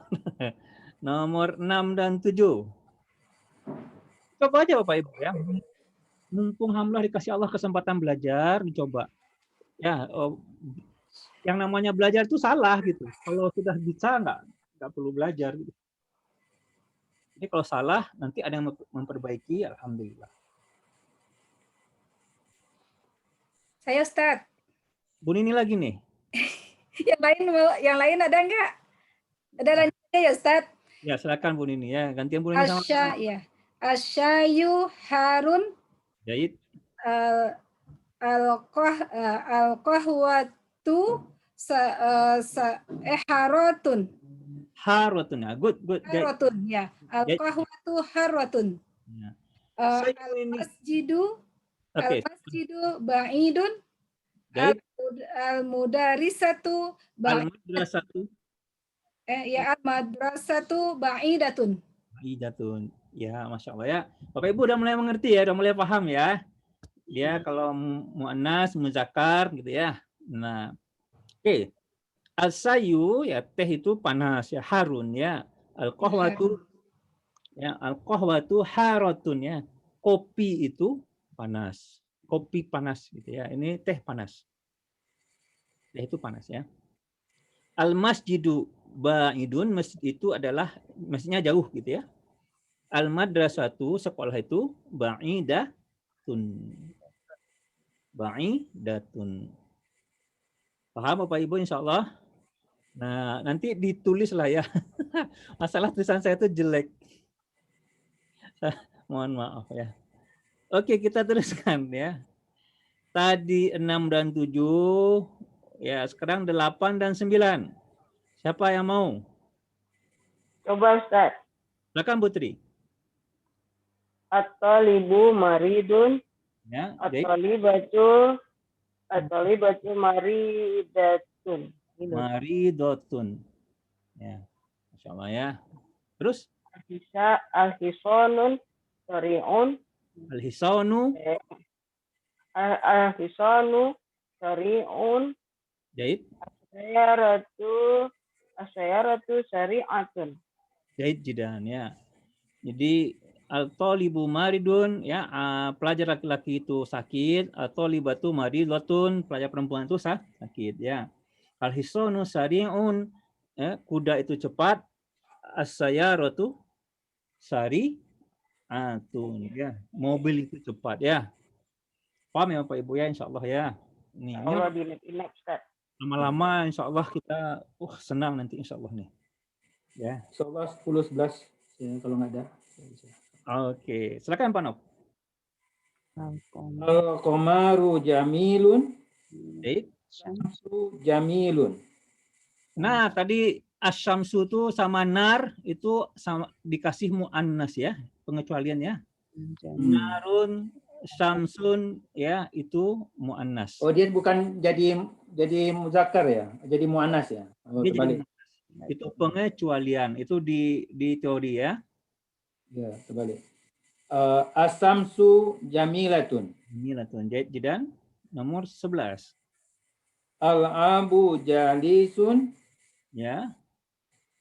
6 dan 7. Coba aja Bapak Ibu ya. Mumpung alhamdulillah dikasih Allah kesempatan belajar, dicoba. Ya, yang namanya belajar itu salah gitu. Kalau sudah bisa nggak perlu belajar gitu. Jadi kalau salah nanti ada yang memperbaiki, alhamdulillah. Saya Ustaz. Bu Nini lagi nih. Yang lain ada enggak? Ada lanjutnya ya Ustaz? Ya, silakan Bu Nini ya. Gantian Bu Nini sama Ya. Asyayu Harun Jahit. al-qahwatu harotun. Harwatun ya. Good. Harotun ya. Al-qahwatu harotun. Ya. Saya ini. Al-masjidu Oke. al-masjidu ba'idun. Jahit. Al-mudarisatu Al-madrasatu al-madrasatu ba'idatun. Ba'idatun. Ya, Masya Allah ya. Bapak Ibu udah mulai mengerti ya, udah mulai paham ya. Ya, kalau mu'annas, muzakkar gitu ya. Nah, oke. Al-sayu ya, teh itu panas ya, harun ya. Al-qahwatu ya, al-qahwatu haratun ya. Kopi itu panas. Kopi panas gitu ya. Ini teh panas. Teh itu panas ya. Al-masjidu ba'idun, masjid itu adalah masjidnya jauh gitu ya. Al-madrasatu, sekolah itu ba'idatun. Ba'idatun. Paham Bapak Ibu insya Allah? Nah, nanti ditulis lah ya. Masalah tulisan saya itu jelek. Mohon maaf ya. Oke, kita teruskan ya. Tadi 6 dan 7. Ya, sekarang 8 dan 9. Siapa yang mau? Coba Ustaz. Silakan Putri. At-talibu maridun. Ya, At-talibatu maridatun. Maridotun. Ya. Masya Allah ya. Terus? Al-hisonun sari'un. Al-hisanu. Al-hisonu sari'un. Jahit. Asyaratu sari'atun. Jahit jidan ya. Jadi al-talibu maridun ya, pelajar laki-laki itu sakit, at-talibatu maridatun, pelajar perempuan itu sakit ya. Al-hisanu sari'un, ya, kuda itu cepat, as-sayaratu sari'atun ya, mobil itu cepat ya. Paham ya Bapak Ibu ya, insyaallah ya. Nih, Allah diingat Ustaz. lama-lama insyaallah kita senang nanti insyaallah nih. Ya. Insyaallah 10-11 ya, kalau nggak ada. Oke, silakan Pak Nop. Al-qamaru jamilun. Baik. Syamsu jamilun. Nah, tadi asyamsu itu sama nar itu sama dikasih muannas ya, pengecualian ya. Narun, syamsun ya, itu muannas. Oh, dia bukan jadi muzakkar ya, jadi muannas ya. Oh, Dia jadi terbalik. itu pengecualian, itu di teori ya. Ya, terbalik. Asamsu jamilatun. Jamilatun. Jidan nomor 11. Al-abu jalisun. Ya.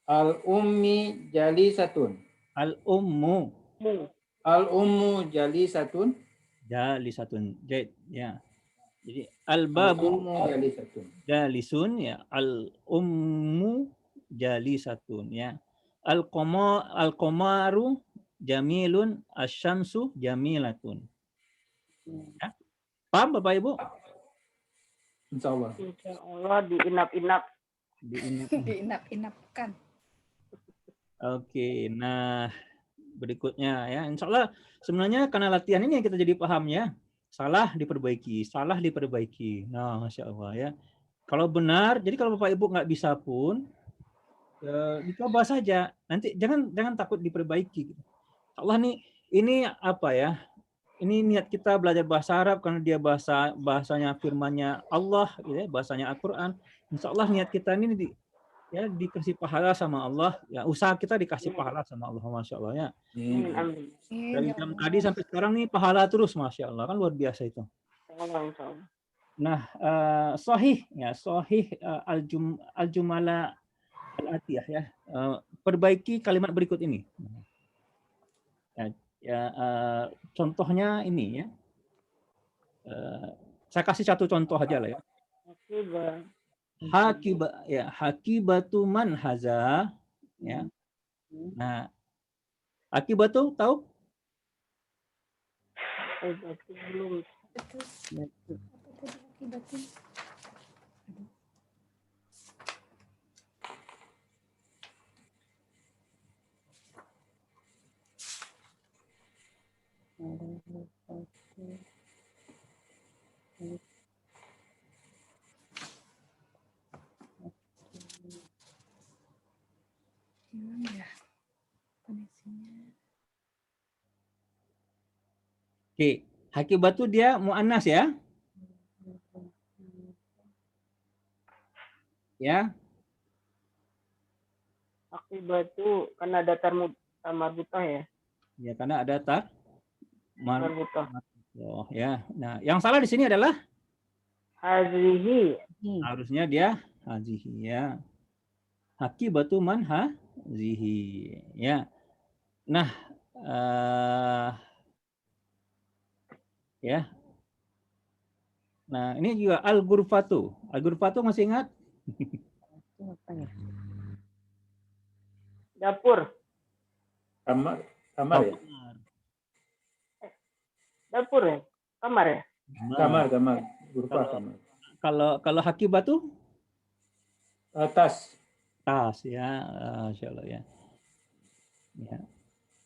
Al-ummi jalisatun. Al-ummu. Al-ummu jalisatun. Jalisatun. Ya. Jadi al-babu jalisun ya. Al-ummu jalisatun ya. Al-qamaru jamilun, asyamsu jamilatun. Ya. Paham Bapak Ibu? Insya Allah. Insya Allah diinap-inap. Diinap-inapkan. Oke, nah berikutnya ya, insya Allah sebenarnya karena latihan ini yang kita jadi paham ya. Salah diperbaiki, salah diperbaiki. Nah, Masya Allah ya. Kalau benar, jadi kalau Bapak Ibu nggak bisa pun, dicoba saja. Nanti jangan takut diperbaiki. Allah nih, ini apa ya? Ini niat kita belajar bahasa Arab karena dia bahasanya firmannya Allah, ya, bahasanya Al-Quran. Insya Allah niat kita ini dikasih pahala sama Allah. Ya, usaha kita dikasih pahala sama Allah, Masya Allah ya. Amin. Amin. Dari jam tadi sampai sekarang nih pahala terus, Masya Allah, kan luar biasa itu. Insya Allah. Nah, sahih ya, sahih al-jumala al-atiyah ya. Perbaiki kalimat berikut ini. Contohnya ini ya. Saya kasih satu contoh aja lah ya. Hakibatu man haza ya. Nah, hakibatu tahu? Belum. Gimana ya koneksinya? Oke, hakibatu dia muannas ya. Ya. Akibatu karena datar marbutah ya. Ya, karena ada Marbutah. Oh, ya. Nah, yang salah di sini adalah Hazihi. harusnya dia hazihi ya. Hakibatu man hazihi ya. Nah, ya. Nah, ini juga al-ghurfatu. Al-ghurfatu masih ingat? Itu apa ya? Dapur. Kamar ya? Dapur ya. Kamar ya. Kamar. Ghurfah kamar. Kalau hakibatu? Tas. Tas ya, Masya Allah ya. Ya.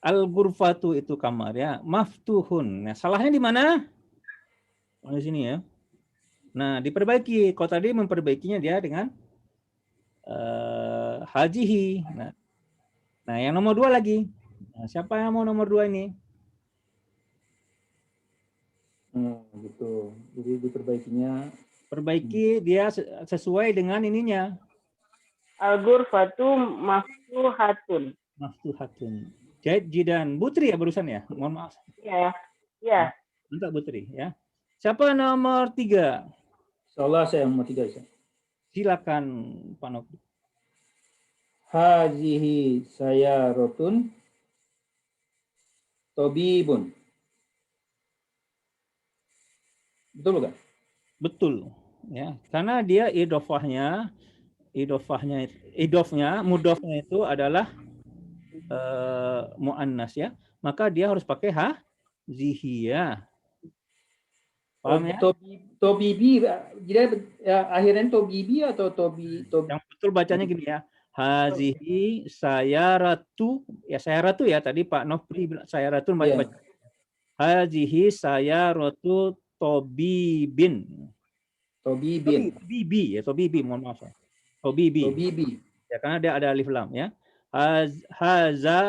Al-ghurfatu itu kamar ya. Maftuhun. Nah, salahnya di mana? Oh, di sini ya. Nah, diperbaiki. Kalau tadi memperbaikinya dia dengan hajihi. Nah, yang nomor 2 lagi. Nah, siapa yang mau nomor 2 ini? Gitu. Jadi diperbaikinya. Perbaiki dia sesuai dengan ininya. Al-ghurfatu maftuhatun. Maftuhatun. Jidan. Putri ya barusan ya? Mohon maaf. Ya. Ya. Untuk Putri ya. Siapa nomor 3? Insyaallah saya nomor 3. Silakan Pak Nopri. Hazihi sayyaratun tabibun. Betul bukan? Betul ya. Karena dia mudofnya itu adalah muannas ya. Maka dia harus pakai hazihi ya. Paham ya? Tobibi, jadi akhirnya tobibi atau tobi. Yang betul bacanya gini ya. Hazihi sayaratu ya tadi Pak Nofri bilang sayaratu baca. Hazihi sayaratu tobibin. Tobibi, mohon maaf. Tobibi. Ya karena dia ada alif lam ya.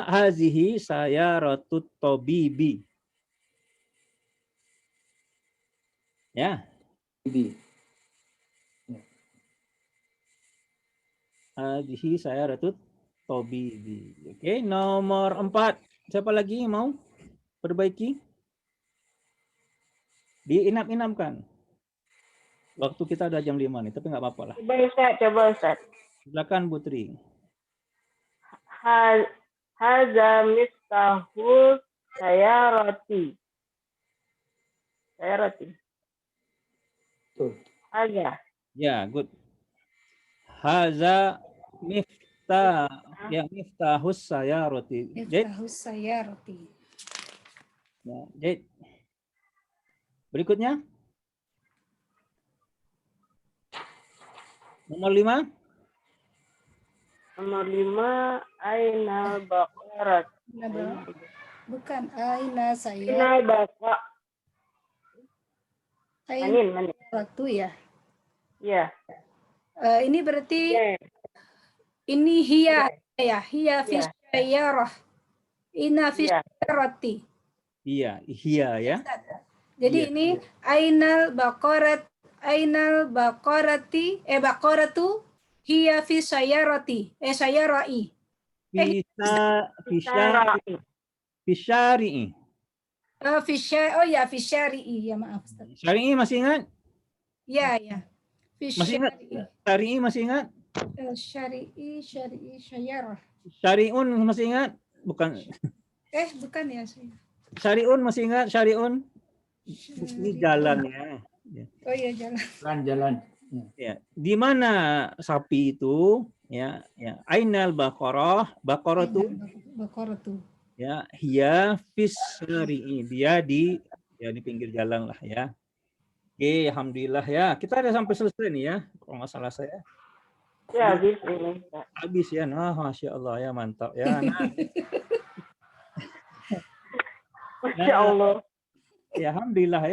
Hazihi sayaratu tobibi. Ya. Hadhihi sayyaratut tabibi. Oke, nomor 4. Siapa lagi yang mau perbaiki? Diinap-inapkan. Waktu kita ada jam 5 nih, tapi nggak apa-apa lah. Coba Ustaz. Silakan Putri. Haza miftahul sayarati. Betul. Haza. Ya, good. Haza miftahus sayarati. Miftahus sayarati. Ya, jadi Berikutnya. Nomor 5. Nomor 5, Ainal Baqarat. Bukan aina saya Ainal Baqa. aina Manin. waktu ya. Iya. Ini berarti Iya. ini hiya ya, hiya fi Iya. sayyarah. Ina fi Iya. sayyarati. Iya, ya. Jadi Iya. ini ainal baqarati baqaratu hiya fi sayyarati sayyarai. Fisyari'i. Fi syari'i ya, maaf Ustaz. Syari'i masih ingat? Ya. Fi Masih ingat? syari'i. Syari'i masih ingat? Syari'i syariyah. Syari'un masih ingat? Bukan. Bukan ya saya. Syari'un masih ingat? Syari'un? Ini jalan ya. Oh iya, jalan. Jalan. Ya. Di mana sapi itu? Ya. Ainal baqarah. Baqarah itu Baqaratu. ya, hiya fis syari'i. Dia di pinggir jalan lah ya. Oke, alhamdulillah ya. Kita ada sampai selesai nih ya. Kalau nggak salah saya. Ya, habis ini. Habis ya. Nah, Masya Allah ya, mantap ya. Nah, Masya Allah. ya, alhamdulillah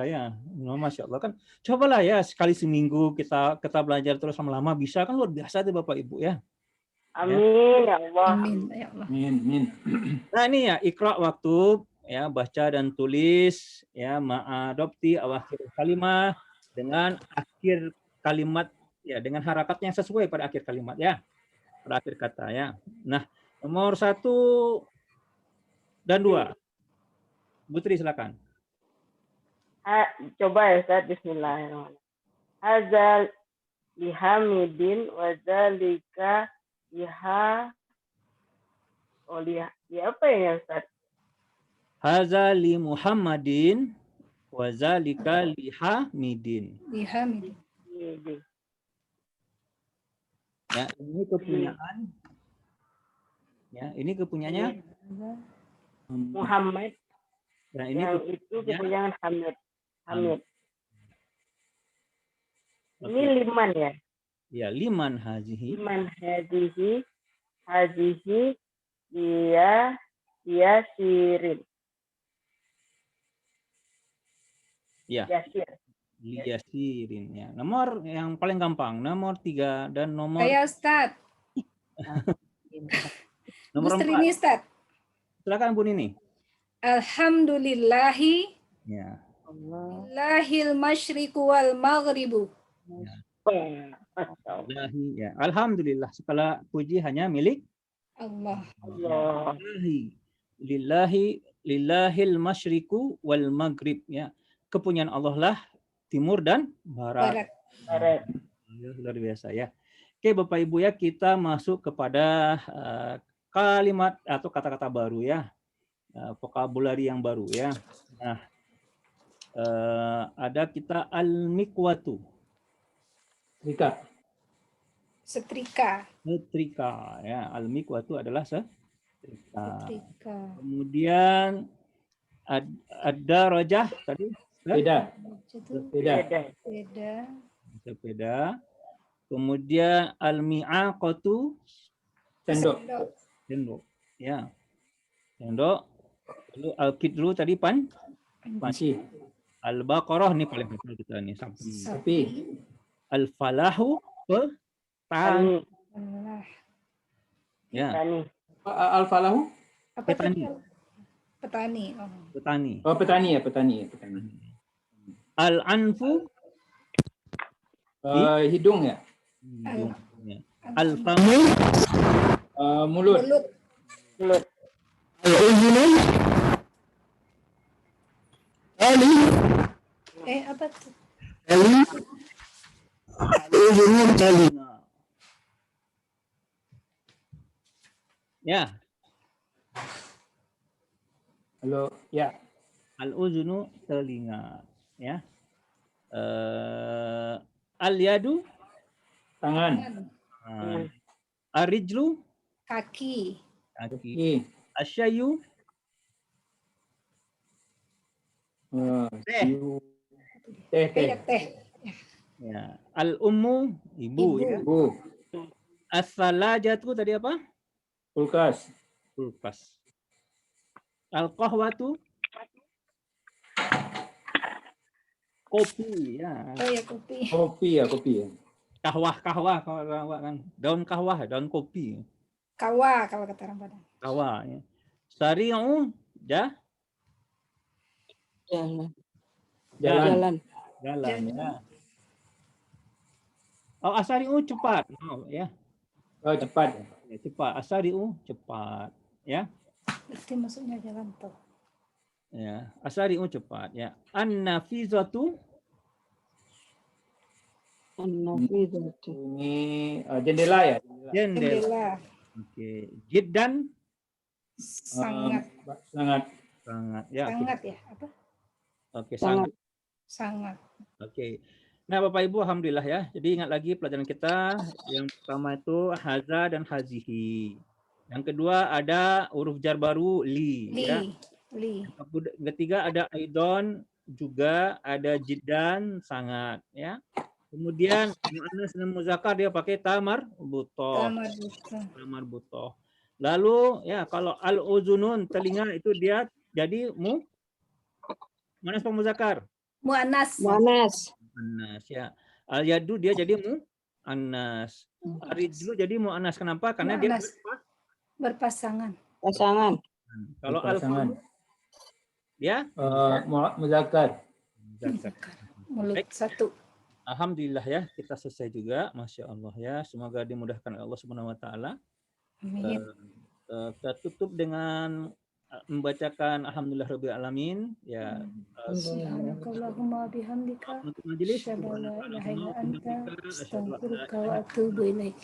ya. Nah, Masya Allah kan. Cobalah ya sekali seminggu kita belajar terus lama-lama bisa kan, luar biasa tuh Bapak Ibu ya. Amin ya Allah. Amin ya Allah. Amin. Nah ini ya, ikra waktu ya, baca dan tulis ya, ma'adopti awakhir kalimat, dengan akhir kalimat ya, dengan harakat yang sesuai pada akhir kalimat ya, pada akhir kata ya. Nah, nomor 1 dan 2. Putri silakan. Coba ya Ustaz, bismillahirrahmanirrahim. Hazal lihamidin wa zalika liha apa ya Ustaz? Haza li Muhammadin wa zalika li Hamidin. Lihamid. Ya, ini kepunyaan. Ya, ini kepunyaannya Muhammad. dan ini Yang itu kepunyaan Hamid. Ini Oke. liman ya? Ya, liman hazihi. Liman hazihi dia sirin. Ya. Yasir. Liyasirin ya. Nomor yang paling gampang, nomor 3 dan nomor Saya Ustaz. nomor Bustri 4. ini Ustaz. Silakan Bu Nini. Alhamdulillahi Ya. lahil masyriqu wal maghribu. Lillahi ya. Alhamdulillah, segala puji hanya milik Allah. Allah. Lillahil masyriqu wal maghrib ya. Kepunyaan Allah lah timur dan barat. Barat. Ya, luar biasa ya. Oke Bapak Ibu ya, kita masuk kepada kalimat atau kata-kata baru ya. Vokabulari yang baru ya. Nah, ada kita al-miqwatu. Setrika. Setrika ya. Al-miqwatu adalah setrika. Setrika. Kemudian ada rojah tadi. Sepeda. Kemudian al-mi'aqatu. Sendok. Ya. Sendok. Lalu al-kidru tadi panci. Al-baqarah ini paling hafal kita nih, sapi. Al-falahu petani. Ya. Al-falahu? Petani. Petani. Oh, petani ya. Al-anfu hidung ya. Al-famu Mulut. al-uzunu Apa tuh? al-uzunu telinga. Ya. Halo, ya. Al-uzunu telinga, ya. Al-yadu Tangan. Ar-rijlu Kaki. kaki. Asyayu Teh. Teh. Teh. Ya. Al-ummu ibu, Ibu. ya. Ibu. As-salajatu tadi apa? Kulkas. Kulkas. Al-qahwatu kopi, ya. Oh ya, kopi. Kopi ya. Kahwah kalau orang kan. Daun kahwah, daun kopi. Kawa kalau kata orang Padang. Kahwah, ya. Sari'u Jalan. jalan, ya. Oh, asari'u cepat. Oh, ya. Oh, cepat. Ya, cepat. Asari'u cepat, ya. Berarti maksudnya jalan tol. Ya, asari'u cepat, ya. An-nafizatu Ini jendela ya. jendela. Jendela. Oke. Jiddan Sangat. Sangat. ya. Oke. Sangat ya. Apa? Oke, sangat. Sangat. Oke. Nah, Bapak Ibu, alhamdulillah ya. Jadi ingat lagi pelajaran kita yang pertama itu haza dan hazihi. Yang kedua ada huruf jar baru li, ya. Li. Yang ketiga ada aidon, juga ada jiddan, sangat, ya. Kemudian muannas dan muzakkar dia pakai tamar butoh. Tamar butoh. Lalu ya kalau al-uzunun telinga itu dia jadi muannas atau muzakkar? Muannas. Muannas ya. Al-yadu dia jadi muannas. Ar-rijlu jadi muannas. Kenapa? Karena dia berpasangan. Kalau al-famu ya muzakkar. Mulut satu. Alhamdulillah ya, kita selesai juga, Masya Allah ya. Semoga dimudahkan Allah Subhanahu Wa Taala. Amin. Kita tutup dengan membacakan Alhamdulillah Rabbil Alamin ya. Subhanakallahumma bihamdika Untuk majelis asyhadu an la ilaha illa anta astaghfiruka wa atubu ilaik.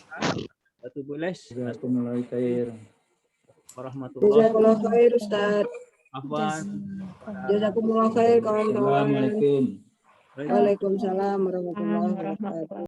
Jazakumullahu khair. Warahmatullahi Jazakumullah khair Ustaz. Afwan. Jazakumullah khair kawan-kawan. Assalamualaikum. Waalaikumsalam warahmatullahi wabarakatuh.